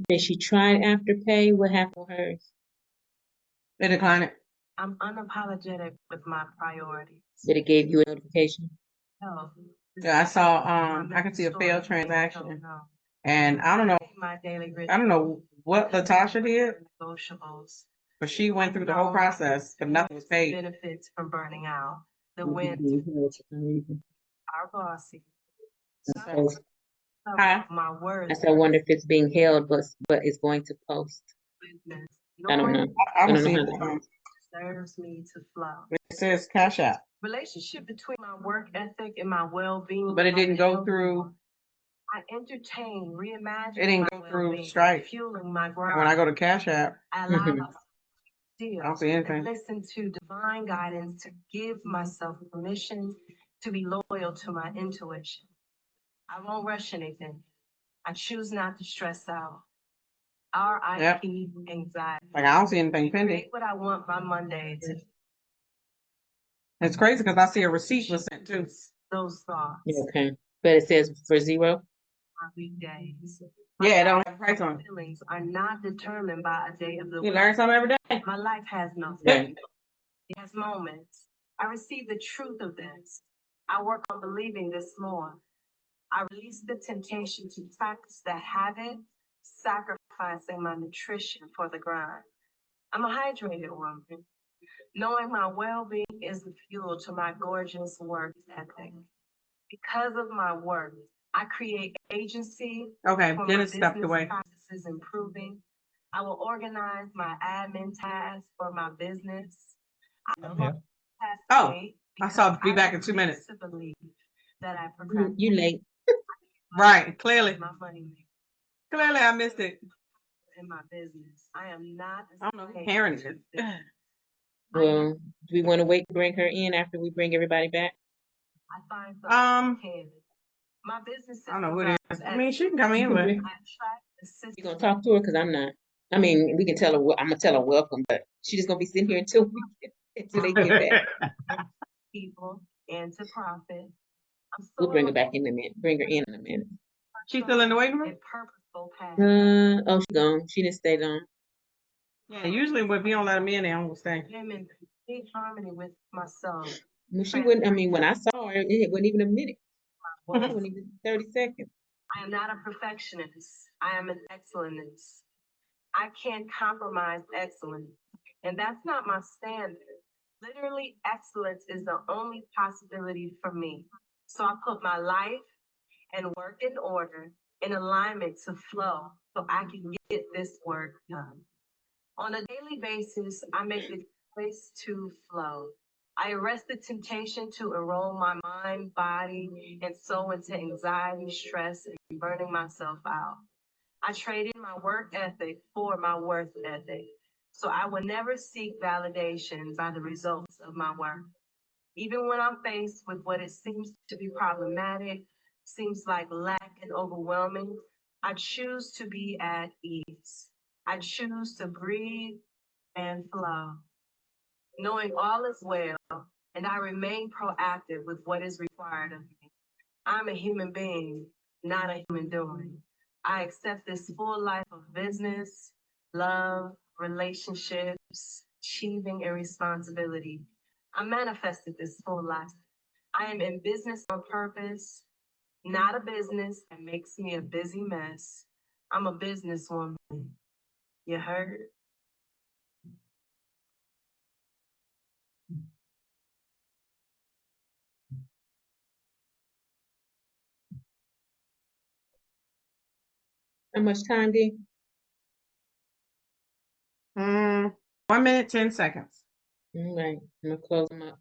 F: Did she try Afterpay? What happened with hers?
A: They declined it.
G: I'm unapologetic with my priorities.
F: Did it give you a notification?
G: No.
A: Yeah, I saw. I can see a failed transaction, and I don't know. I don't know what Latasha did, but she went through the whole process, but nothing was paid.
G: Benefits from burning out. The
F: It
G: wind,
F: didn't for some reason.
G: our bossy.
F: So,
A: Huh?
G: My words.
F: I said, I wonder if it's being held, but it's going to post.
G: Business.
F: I don't know.
A: I
F: I
A: don't
F: don't
A: see
F: know
A: it.
F: how
G: Serves me to flow.
A: It says Cash App,
G: Relationship between my work ethic and my well-being.
A: but it didn't go through.
G: I entertain, reimagine.
A: It didn't go through Stripe.
G: Fueling my
A: And
G: grind.
A: when I go to Cash App,
G: I allow
F: Mhm.
G: myself to
A: I
G: deal
A: don't see anything.
G: and listen to divine guidance to give myself permission to be loyal to my intuition. I won't rush anything. I choose not to stress out.
A: Yep.
G: RIP anxiety.
A: Like I don't see anything pending.
G: Create what I want by Monday to
A: It's crazy because I see a receipt was sent too.
G: those thoughts.
F: Yeah, okay. But it says for 0.
G: My weekdays.
A: Yeah, it don't have a price on it.
G: Feelings are not determined by a day of the
A: You
G: week.
A: learn something every day.
G: My life has no
F: Right.
G: It has moments. I receive the truth of this. I work on believing this more. I release the temptation to practice the habit, sacrificing my nutrition for the grind. I'm a hydrated woman. Knowing my well-being is the fuel to my gorgeous work ethic. Because of my work, I create agency.
A: Okay,
G: for
A: then
G: my
A: it stepped
G: business
A: away.
G: practices improving. I will organize my admin tasks for my business. I no longer
A: Oh,
G: procrastinate
A: I saw
G: because
A: be back in 2
G: refuse
A: minutes.
G: to believe that I
F: You
G: procrastinate.
F: late.
A: Right, clearly.
G: My money maker
A: Clearly I missed it.
G: in my business. I am not.
A: I don't know who Karen is.
F: Well, do we want to wait to bring her in after we bring everybody back?
G: I find my business.
A: I don't know who it is. I mean, she can come in, but
G: I attract the
F: You gonna talk to her? Cause I'm not. I mean, we can tell her. I'm gonna tell her welcome, but she's just gonna be sitting here until they get back.
G: people and to profit. I'm so
F: We'll bring her back in a minute. Bring her in a minute.
A: She's still in the waiting room?
G: a purposeful path.
F: Oh, she's gone. She didn't stay long.
A: Yeah, usually if you don't let them in, they don't stay.
G: I'm in complete harmony with myself.
F: Well, she wouldn't. I mean, when I saw her, it wasn't even a minute. It wasn't even 30 seconds.
G: I am not a perfectionist. I am an excellence. I can't compromise excellence. And that's not my standard. Literally, excellence is the only possibility for me. So I put my life and work in order, in alignment to flow, so I can get this work done. On a daily basis, I make the choice to flow. I arrest the temptation to enroll my mind, body, and soul into anxiety, stress, and burning myself out. I trade in my work ethic for my worth ethic. So I will never seek validation by the results of my work. Even when I'm faced with what it seems to be problematic, seems like lack and overwhelming, I choose to be at ease. I choose to breathe and flow, knowing all is well, and I remain proactive with what is required of me. I'm a human being, not a human doing. I accept this full life of business, love, relationships, achieving, and responsibility. I manifested this full life. I am in business on purpose, not a business that makes me a busy mess. I'm a businesswoman. You heard?
F: How much time, D?
A: 1 minute, 10 seconds.
F: All right, I'm gonna close them up.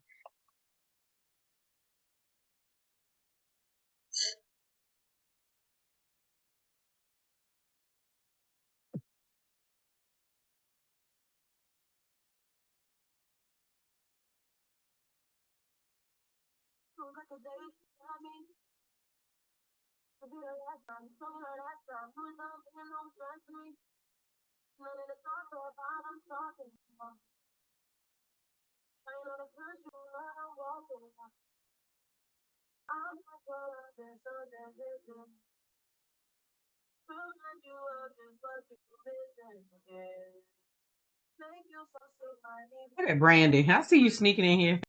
A: Look at Brandy. I see you sneaking in here.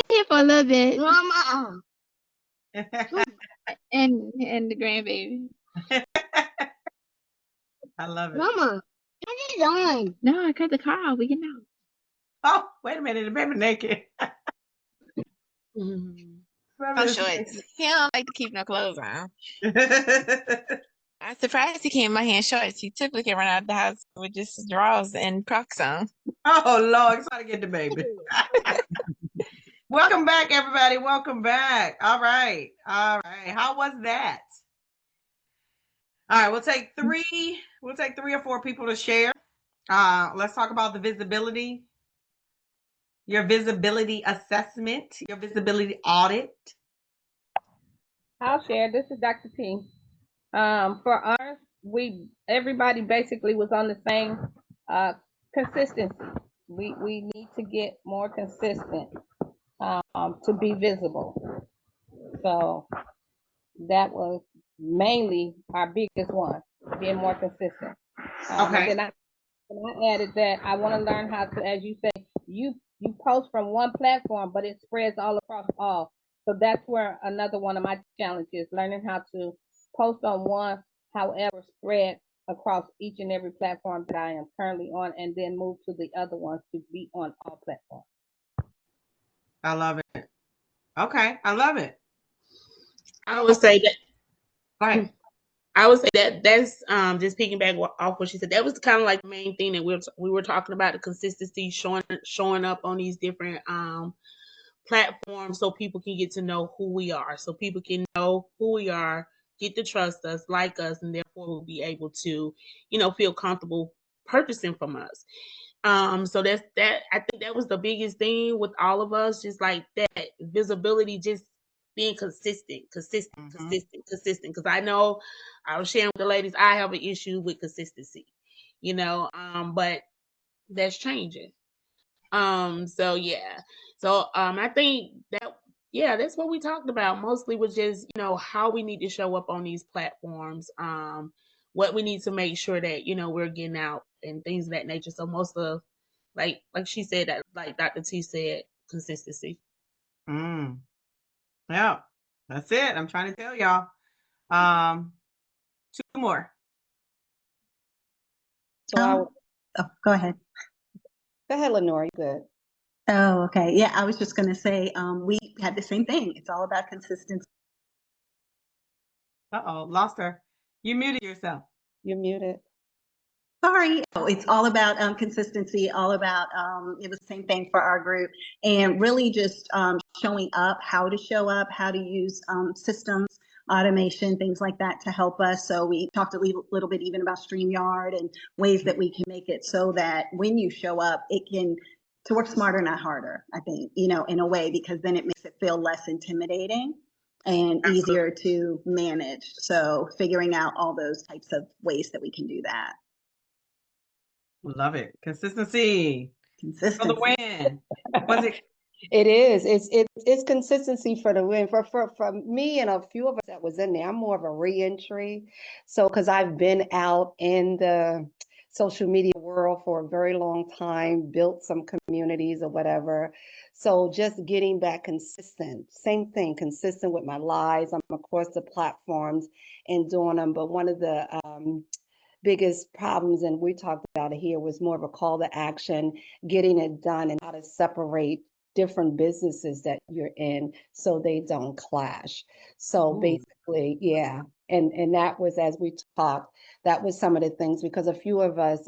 H: Here for a little bit, Mama, and the grandbaby.
A: I love it.
H: Mama, what are you doing? No, I cut the car off. We can know.
A: Oh, wait a minute. The baby naked.
H: No shorts. He don't like to keep no clothes on. I'm surprised he came out here in shorts. He typically can run out the house with just drawers and Crocs on.
A: Oh, Lord. Excited to get the baby. Welcome back, everybody. Welcome back. All right. All right. How was that? All right. We'll take three or four people to share. Let's talk about the visibility, your visibility assessment, your visibility audit.
I: I'll share. This is Dr. P. For ours, everybody basically was on the same consistency. We need to get more consistent to be visible. So that was mainly our biggest one, being more consistent.
A: Okay.
I: And then I added that I want to learn how to, as you say, you post from one platform, but it spreads all across all. So that's where another one of my challenges, learning how to post on one, however, spread across each and every platform that I am currently on, and then move to the other ones to be on all platforms.
A: I love it. Okay. I love it.
E: I would say that.
A: Go ahead.
E: I would say that that's just piggyback off what she said. That was kind of like the main thing that we were talking about, the consistency, showing up on these different platforms so people can get to know who we are, so people can know who we are, get to trust us, like us, and therefore will be able to, feel comfortable purchasing from us. So that's that. I think that was the biggest thing with all of us, just like that visibility, just being consistent. Because I know I was sharing with the ladies, I have an issue with consistency, but that's changing. So yeah. So I think that that's what we talked about mostly, was just, how we need to show up on these platforms, what we need to make sure that, we're getting out and things of that nature. So most of, like she said, that, like Dr. T said, consistency.
A: Yeah, that's it. I'm trying to tell y'all. Two more.
B: So go ahead.
C: Go ahead, Lenore. You good?
B: Oh, okay. Yeah, I was just going to say we had the same thing. It's all about consistency.
A: Uh-oh, lost her. You muted yourself.
C: You're muted.
B: Sorry. Oh, it's all about consistency, all about, it was the same thing for our group, and really just showing up, how to show up, how to use systems, automation, things like that to help us. So we talked a little bit even about StreamYard and ways that we can make it so that when you show up, it can, to work smarter, not harder, I think, in a way, because then it makes it feel less intimidating and easier to manage. So figuring out all those types of ways that we can do that.
A: Love it. Consistency. For the win. Was it?
C: It is. It's consistency for the win. For me and a few of us that was in there, I'm more of a re-entry. So because I've been out in the social media world for a very long time, built some communities or whatever. So just getting back consistent, same thing, consistent with my lives. I'm across the platforms and doing them. But one of the biggest problems, and we talked about it here, was more of a call to action, getting it done, and how to separate different businesses that you're in so they don't clash. So basically, yeah. And that was, as we talked, that was some of the things, because a few of us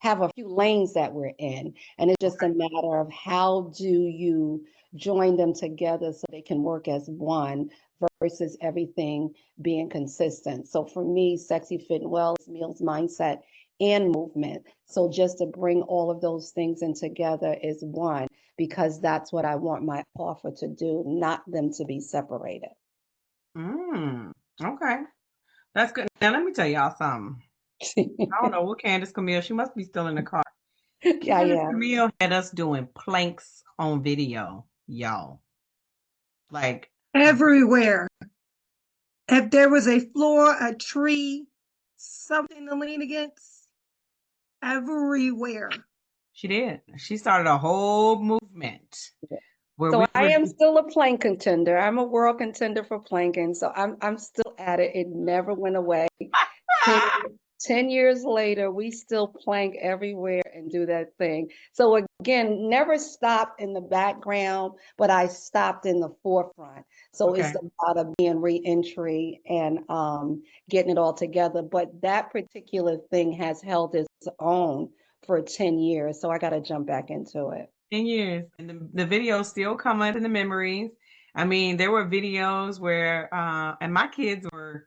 C: have a few lanes that we're in, and it's just a matter of how do you join them together so they can work as one versus everything being consistent. So for me, Sexy Fit and Well is meals, mindset, and movement. So just to bring all of those things in together is one, because that's what I want my offer to do, not them to be separated.
A: Okay. That's good. Now let me tell y'all something. I don't know what Candace Camille, she must be still in the car.
C: Yeah,
A: Candace
C: yeah.
A: Camille had us doing planks on video, y'all. Like
J: Everywhere. If there was a floor, a tree, something to lean against, everywhere.
A: she did. She started a whole movement where
C: So
A: we
C: I
A: were
C: am still a plank contender. I'm a world contender for planking. So I'm still at it. It never went away. 10, 10 years later, we still plank everywhere and do that thing. So again, never stopped in the background, but I stopped in the forefront. So it's
A: okay.
C: about a being re-entry and getting it all together. But that particular thing has held its own for 10 years. So I got to jump back into it.
A: 10 years. And the videos still come up in the memories. I mean, there were videos where and my kids were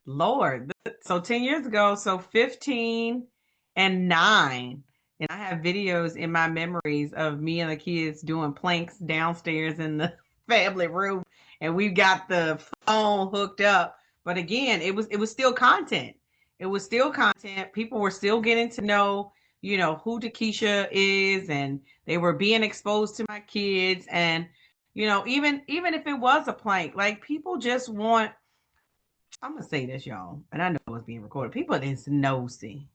A: Lord. So 10 years ago, so 15 and 9. And I have videos in my memories of me and the kids doing planks downstairs in the family room. And we got the phone hooked up. But again, it was still content. It was still content. People were still getting to know, who DeKesha is, and they were being exposed to my kids. And even if it was a plank, like people just want, I'm gonna say this, y'all, and I know it's being recorded. People is nosy,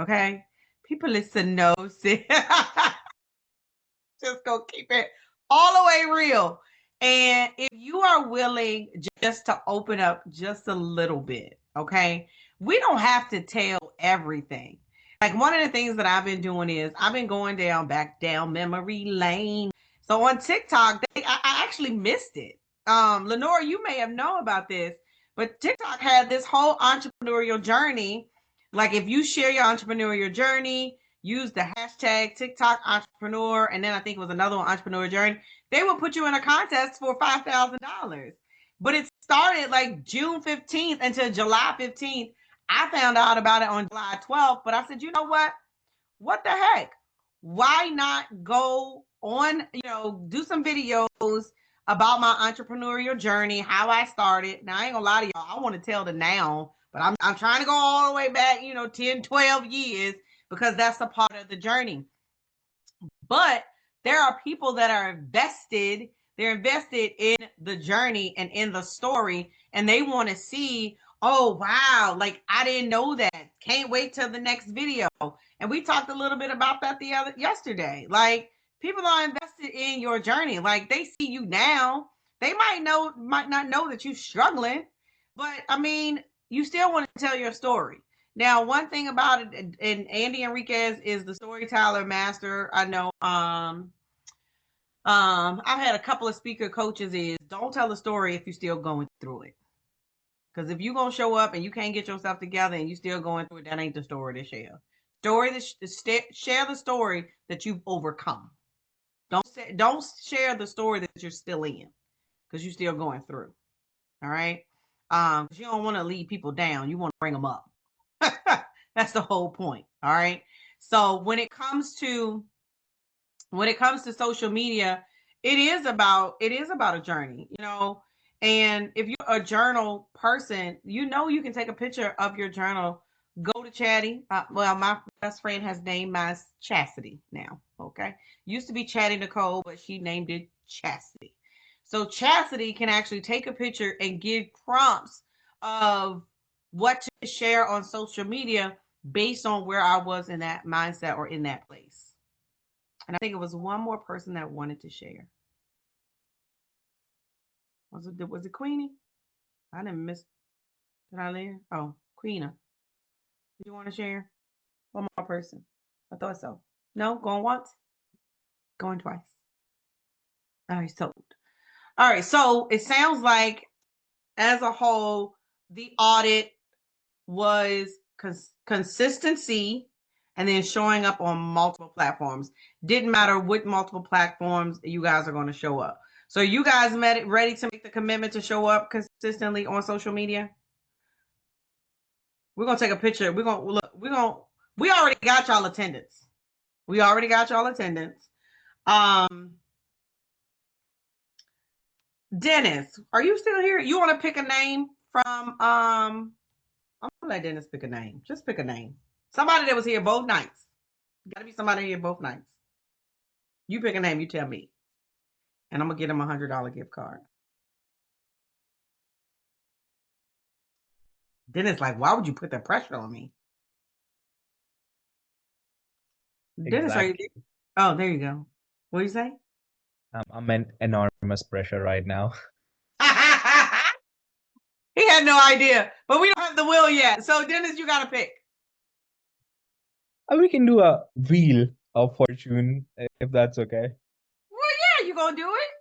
A: okay? People is so nosy. Just gonna keep it all the way real. And if you are willing just to open up just a little bit, okay, we don't have to tell everything. Like one of the things that I've been doing is I've been going back down memory lane. So on TikTok, I actually missed it. Lenora, you may have known about this, but TikTok had this whole entrepreneurial journey. Like if you share your entrepreneurial journey, use the hashtag TikTok entrepreneur, and then I think it was another one, entrepreneur journey. They will put you in a contest for $5,000. But it started like June 15th until July 15th. I found out about it on July 12th, but I said, you know what? What the heck? Why not go on, do some videos about my entrepreneurial journey, how I started. Now, I ain't gonna lie to y'all, I want to tell the now, but I'm trying to go all the way back, 10, 12 years, because that's a part of the journey. But there are people that are invested, they're invested in the journey and in the story, and they want to see, oh wow, like I didn't know that. Can't wait till the next video. And we talked a little bit about that yesterday. Like people are invested in your journey. Like they see you now. They might not know that you're struggling, but I mean, you still want to tell your story. Now, one thing about it, and Andy Enriquez is the storyteller master. I know. I've had a couple of speaker coaches. Is don't tell a story if you're still going through it. Because if you're gonna show up and you can't get yourself together and you still going through it, that ain't the story to share. Share the story that you've overcome. Don't share the story that you're still in, because you're still going through. All right. 'Cause you don't want to leave people down. You want to bring them up. That's the whole point. All right. So when it comes to social media, it is about a journey, and if you're a journal person, you can take a picture of your journal, go to Chatty. Well, my best friend has named mine Chastity now. Okay. Used to be Chatty Nicole, but she named it Chastity. So Chastity can actually take a picture and give prompts of what to share on social media based on where I was in that mindset or in that place. And I think it was one more person that wanted to share. Was it Queenie? I didn't miss. Did I leave? Oh, Queena. Did you want to share? One more person. I thought so. No, going once, going twice. All right, so it sounds like as a whole, the audit was consistency and then showing up on multiple platforms. Didn't matter what multiple platforms you guys are going to show up. So you guys ready to make the commitment to show up consistently on social media? We're going to take a picture. We already got y'all attendance. Dennis, are you still here? You want to pick a name from I'm gonna let Dennis pick a name. Just pick a name. Somebody that was here both nights. Gotta be somebody here both nights. You pick a name, you tell me. And I'm gonna get him $100 gift card. Dennis, like, why would you put that pressure on me? Dennis, are you
K: Exactly.
A: there? Oh, there you go. What do you say?
K: I'm in enormous pressure right now.
A: He had no idea, but we don't have the will yet. So Dennis, you gotta pick.
K: We can do a wheel of fortune if that's okay.
A: Well, yeah, you gonna do it.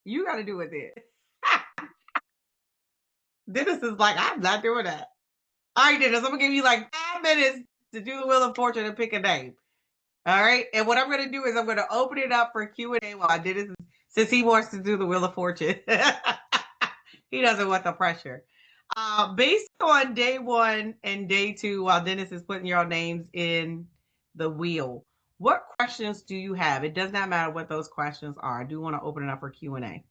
A: You gotta do it then. Dennis is like, I'm not doing that. All right, Dennis, I'm gonna give you like 5 minutes to do the Wheel of Fortune and pick a name. All right, and what I'm gonna do is I'm gonna open it up for Q&A while Dennis, since he wants to do the Wheel of Fortune. He doesn't want the pressure. Based on day 1 and day 2, while Dennis is putting your names in the wheel, what questions do you have? It does not matter what those questions are. I do want to open it up for Q&A.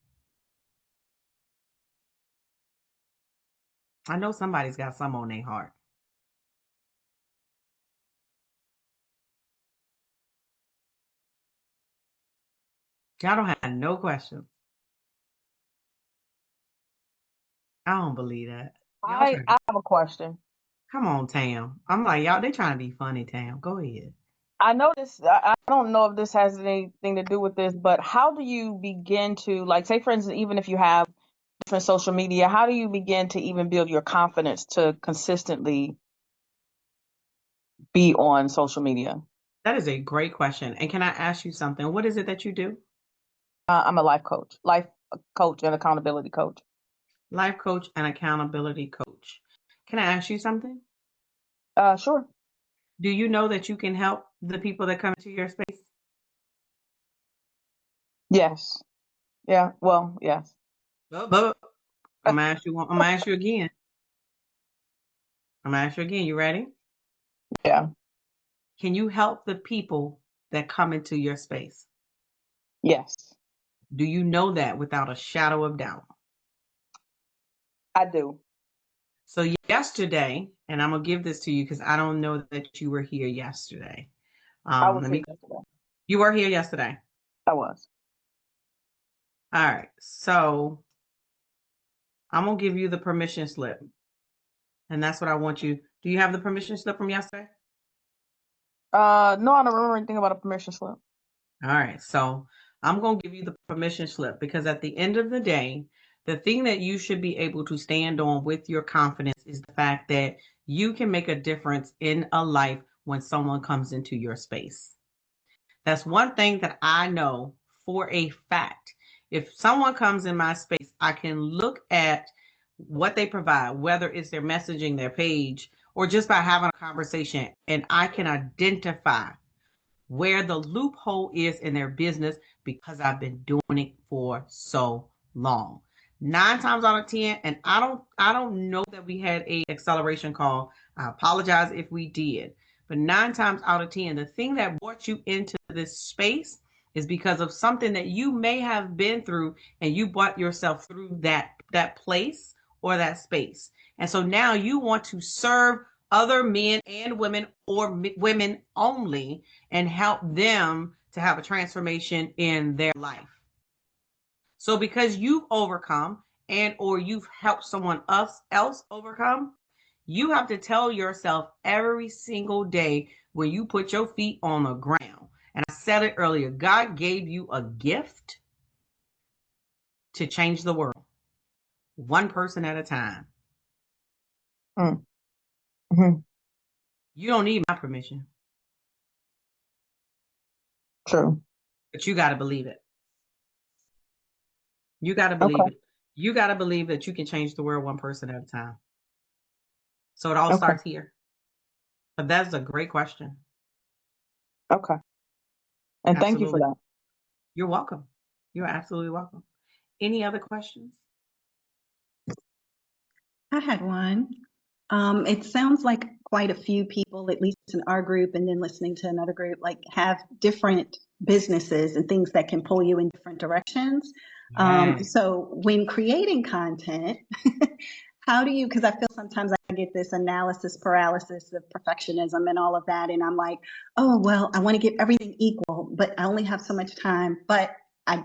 A: I know somebody's got some on their heart. Y'all don't have no questions. I don't believe that.
L: I have a question.
A: Come on, Tam. I'm like, y'all, they trying to be funny, Tam. Go ahead.
L: I noticed, I don't know if this has anything to do with this, but how do you begin to, like, say, for instance, even if you have different social media, how do you begin to even build your confidence to consistently be on social media?
A: That is a great question. And can I ask you something? What is it that you do?
L: I'm a life coach and accountability coach.
A: Life coach and accountability coach. Can I ask you something?
L: Sure.
A: Do you know that you can help the people that come to your space?
L: Yes. Yeah. Well, yes.
A: But I'm gonna ask you. I'm gonna ask you again. You ready?
L: Yeah.
A: Can you help the people that come into your space?
L: Yes,
A: Do you know that without a shadow of doubt?
L: I do.
A: So yesterday, and I'm gonna give this to you because I don't know that you were here yesterday.
L: I was
A: Let
L: here
A: me.
L: yesterday.
A: You were here yesterday.
L: I was.
A: All right. So I'm gonna give you the permission slip, and that's what I want you. Do you have the permission slip from yesterday?
L: No, I don't remember anything about a permission slip.
A: All right. So I'm gonna give you the permission slip because at the end of the day, the thing that you should be able to stand on with your confidence is the fact that you can make a difference in a life when someone comes into your space. That's one thing that I know for a fact. If someone comes in my space, I can look at what they provide, whether it's their messaging, their page, or just by having a conversation, and I can identify where the loophole is in their business because I've been doing it for so long. 9 times out of 10, and I don't know that we had a acceleration call. I apologize if we did. But 9 times out of 10, the thing that brought you into this space is because of something that you may have been through and you brought yourself through that place or that space. And so now you want to serve other men and women or women only and help them to have a transformation in their life. So because you've overcome and or you've helped someone else overcome, you have to tell yourself every single day when you put your feet on the ground. And I said it earlier, God gave you a gift to change the world, one person at a time.
L: Mm-hmm.
A: You don't need my permission,
L: True.
A: but you got to believe it. You got to believe
L: Okay.
A: it. You got to believe that you can change the world one person at a time. So it all
L: Okay.
A: starts here. But that's a great question.
L: Okay. And thank you for
A: Absolutely.
L: that.
A: You're welcome. You're absolutely welcome. Any other questions?
B: I had one. It sounds like quite a few people, at least in our group, and then listening to another group, like have different businesses and things that can pull you in different directions.
A: Yes.
B: So when creating content, how do you, because I feel sometimes I get this analysis paralysis of perfectionism and all of that. And I'm like, oh, well, I want to get everything equal, but I only have so much time. But I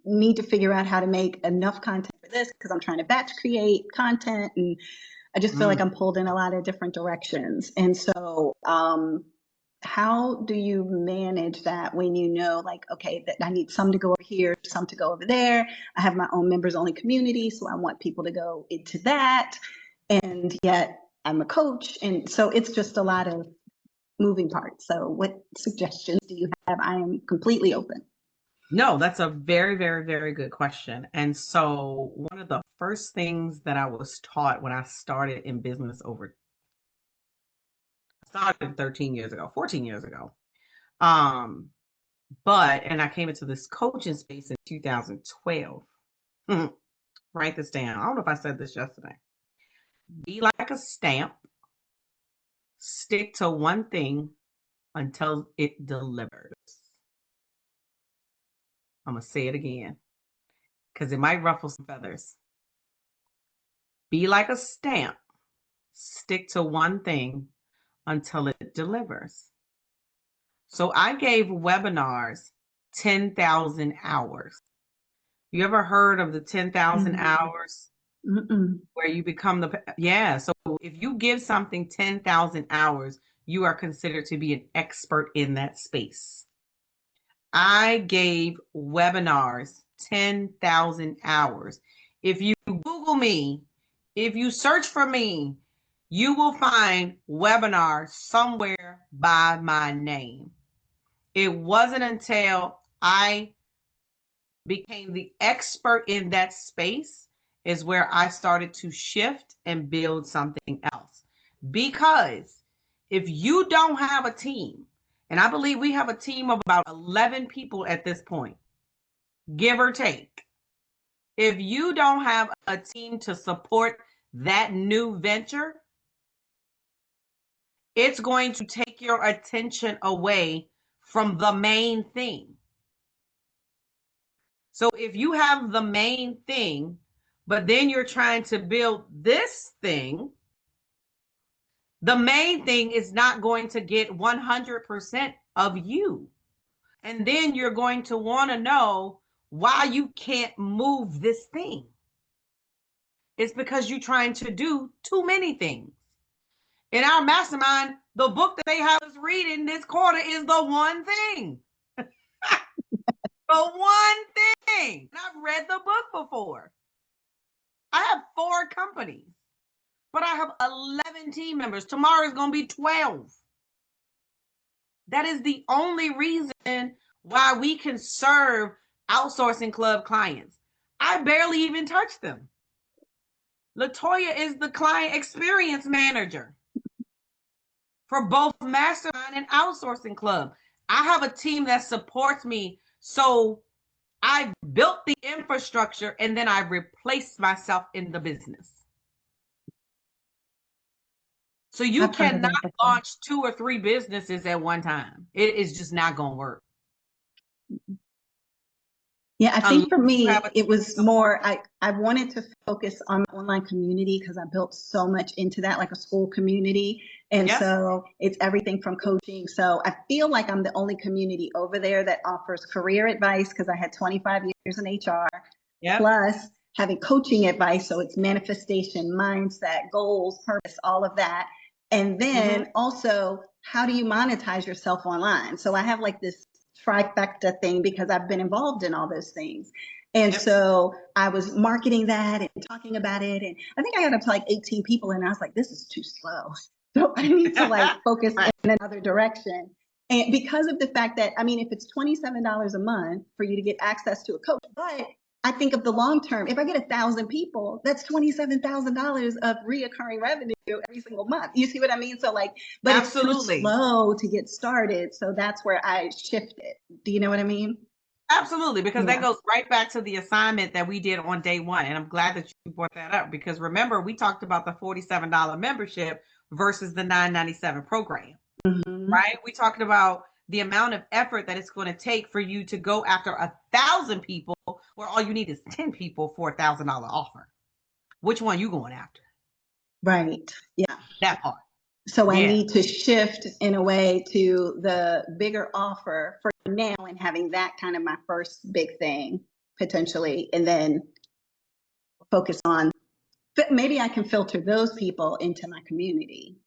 B: need to figure out how to make enough content for this because I'm trying to batch create content, and I just feel like I'm pulled in a lot of different directions. And so how do you manage that when you know, like, okay, that I need some to go over here, some to go over there. I have my own members only community, so I want people to go into that. And yet I'm a coach. And so it's just a lot of moving parts. So what suggestions do you have? I am completely open.
A: No, that's a very, very, very good question. And so one of the first things that I was taught when I started in business started 13 years ago, 14 years ago. And I came into this coaching space in 2012. Write this down. I don't know if I said this yesterday. Be like a stamp, stick to one thing until it delivers. I'm going to say it again because it might ruffle some feathers. Be like a stamp, stick to one thing until it delivers. So I gave webinars 10,000 hours. You ever heard of the 10,000 hours where you become so if you give something 10,000 hours, you are considered to be an expert in that space. I gave webinars 10,000 hours. If you Google me, if you search for me, you will find webinar somewhere by my name. It wasn't until I became the expert in that space is where I started to shift and build something else. Because if you don't have a team, and I believe we have a team of about 11 people at this point, give or take. If you don't have a team to support that new venture, it's going to take your attention away from the main thing. So if you have the main thing, but then you're trying to build this thing, the main thing is not going to get 100% of you. And then you're going to want to know why you can't move this thing. It's because you're trying to do too many things. In our mastermind, the book that they have us reading this quarter is the one thing. The one thing. And I've read the book before. I have 4 companies, but I have 11 team members. Tomorrow is going to be 12. That is the only reason why we can serve outsourcing club clients. I barely even touch them. Latoya is the client experience manager for both mastermind and outsourcing club. I have a team that supports me. So I built the infrastructure and then I replaced myself in the business. So you cannot launch 2 or 3 businesses at one time. It is just not going to work.
B: Yeah, I think for me, it was more, I wanted to focus on the online community because I built so much into that, like a school community. And so it's everything from coaching. So I feel like I'm the only community over there that offers career advice because I had 25 years in HR, plus having coaching advice. So it's manifestation, mindset, goals, purpose, all of that. And then also, how do you monetize yourself online? So I have like this trifecta thing because I've been involved in all those things. And so I was marketing that and talking about it. And I think I got up to like 18 people and I was like, this is too slow. So I need to like focus in another direction. And because of the fact that, I mean, if it's $27 a month for you to get access to a coach, but I think of the long term. If I get 1,000 people, that's $27,000 of reoccurring revenue every single month. You see what I mean? So like, but
A: Absolutely.
B: it's too slow to get started. So that's where I shifted. Do you know what I mean?
A: Absolutely, because that
B: Yeah.
A: goes right back to the assignment that we did on day one. And I'm glad that you brought that up because remember, we talked about the $47 membership versus the $9.97 program,
B: Mhm.
A: right? We talked about the amount of effort that it's going to take for you to go after 1,000 people where all you need is 10 people for a $1,000 offer. Which one you going after?
B: Right. Yeah.
A: That part.
B: So I
A: Yeah.
B: need to shift in a way to the bigger offer for now and having that kind of my first big thing potentially, and then focus on, maybe I can filter those people into my community.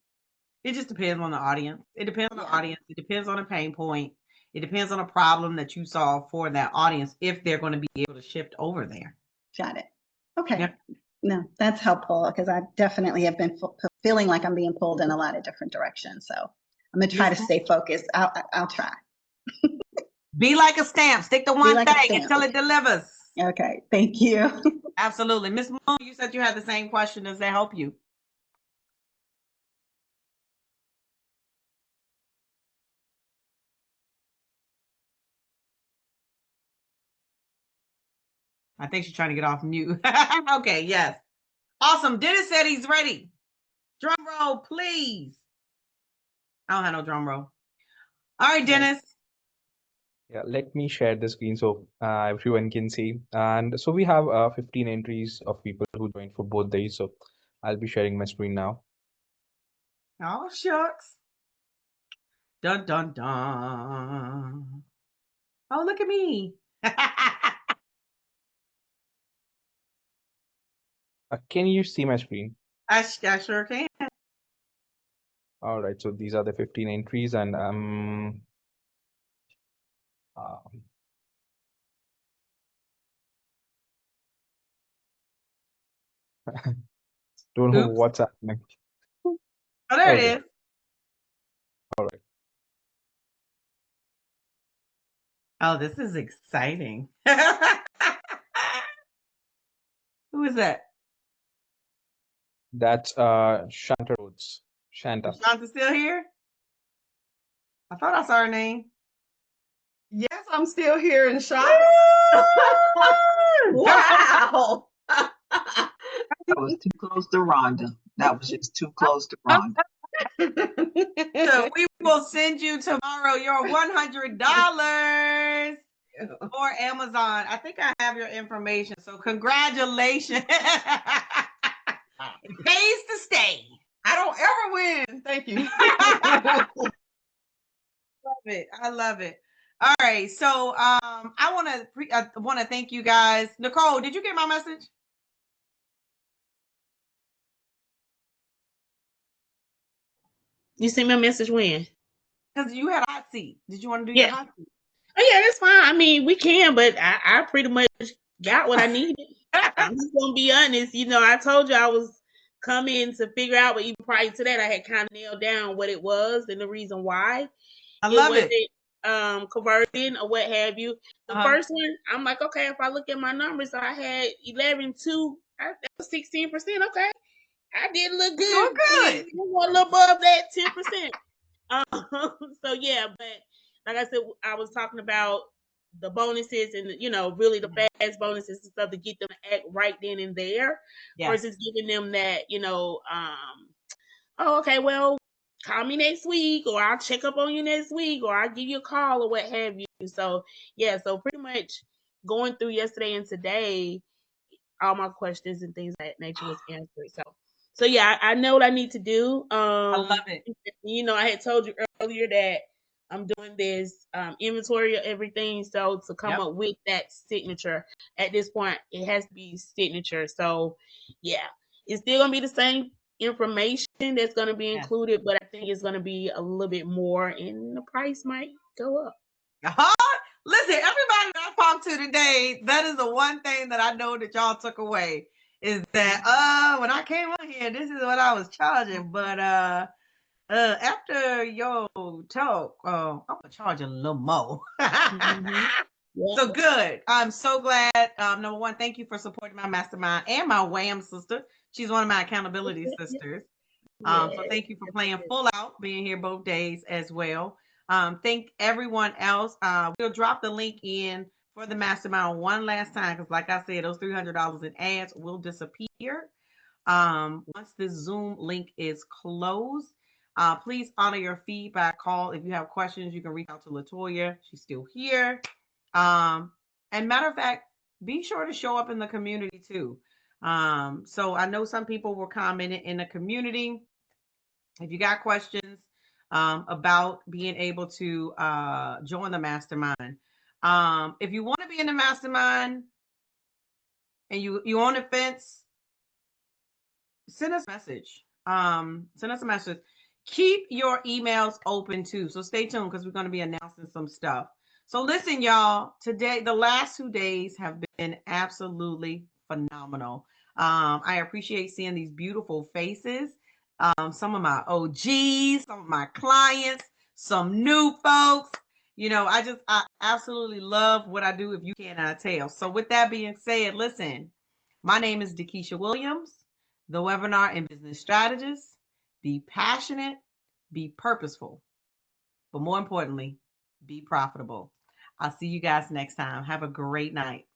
A: It just depends on the audience. It depends on the
B: Yeah.
A: audience. It depends on a pain point. It depends on a problem that you solve for that audience if they're going to be able to shift over there.
B: Got it. Okay.
A: Yep.
B: No, that's helpful because I definitely have been feeling like I'm being pulled in a lot of different directions. So I'm gonna try to stay focused. I'll try.
A: Be like a stamp. Stick to one
B: like a
A: thing
B: stamp.
A: until it delivers.
B: Okay. Thank you.
A: Absolutely. Miss Moon, you said you had the same question. Does that help you? I think she's trying to get off mute. Okay, yes. Awesome. Dennis said he's ready. Drum roll, please. I don't have no drum roll. All right, Dennis.
K: Yeah, let me share the screen so everyone can see. And so we have 15 entries of people who joined for both days. So I'll be sharing my screen now.
A: Oh, shucks. Dun, dun, dun. Oh, look at me.
K: Can you see my screen?
A: I sure can.
K: All right, so these are the 15 entries, and don't know
A: Oops.
K: what's happening.
A: Oh, there
K: Okay.
A: it is.
K: All right.
A: Oh, this is exciting. Who is that?
K: That's Shanta Rhodes. Shanta.
A: Is Shanta still here? I thought I saw her name.
M: Yes, I'm still here in shock. Wow.
N: That was too close to Rhonda. That was just too close to Rhonda.
A: So we will send you tomorrow your $100 for Amazon. I think I have your information. So congratulations. It pays to stay.
M: I don't ever win. Thank you.
A: Love it. I love it. All right. So I want to thank you guys. Nicole, did you get my message?
O: You sent me a message when?
A: Because you had a hot seat. Did you want to do
O: Yeah.
A: your hot seat?
O: Oh yeah, that's fine. I mean, we can, but I pretty much got what I needed. I'm just gonna be honest. You know, I told you I was coming to figure out, but even prior to that, I had kind of nailed down what it was and the reason why
A: I love it.
O: Converting or what have you. The first one, I'm like, okay, if I look at my numbers, I had 11.2. That was 16%. Okay, I did look good.
A: Doing good.
O: A little above that 10%. So yeah, but like I said, I was talking about the bonuses and really the fast bonuses and stuff to get them to act right then and there, versus giving them that oh, okay, well, call me next week, or I'll check up on you next week, or I'll give you a call, or what have you. So yeah, so pretty much going through yesterday and today, all my questions and things of that nature was answered. So yeah, I know what I need to do.
A: I love it.
O: I had told you earlier that I'm doing this inventory of everything. So to come up with that signature at this point, it has to be signature. So yeah, it's still gonna be the same information that's gonna be included, but I think it's gonna be a little bit more, and the price might go up.
A: Listen, everybody that I talked to today, that is the one thing that I know that y'all took away is that when I came on here, this is what I was charging, but after your talk, I'm gonna charge a little more. So good. I'm so glad. Number one, thank you for supporting my mastermind and my WHAM sister. She's one of my accountability sisters. So thank you for playing full out, being here both days as well. Thank everyone else. We'll drop the link in for the mastermind one last time because, like I said, those $300 in ads will disappear once this Zoom link is closed. Please honor your feedback call. If you have questions, you can reach out to Latoya. She's still here. And matter of fact, be sure to show up in the community too. So I know some people were commenting in the community. If you got questions about being able to join the mastermind, if you want to be in the mastermind and you on the fence, send us a message. Send us a message. Keep your emails open too. So stay tuned because we're going to be announcing some stuff. So listen, y'all, today, the last 2 days have been absolutely phenomenal. I appreciate seeing these beautiful faces. Some of my OGs, some of my clients, some new folks. You know, I absolutely love what I do if you cannot tell. So with that being said, listen, my name is DeKesha Williams, the webinar and business strategist. Be passionate, be purposeful, but more importantly, be profitable. I'll see you guys next time. Have a great night.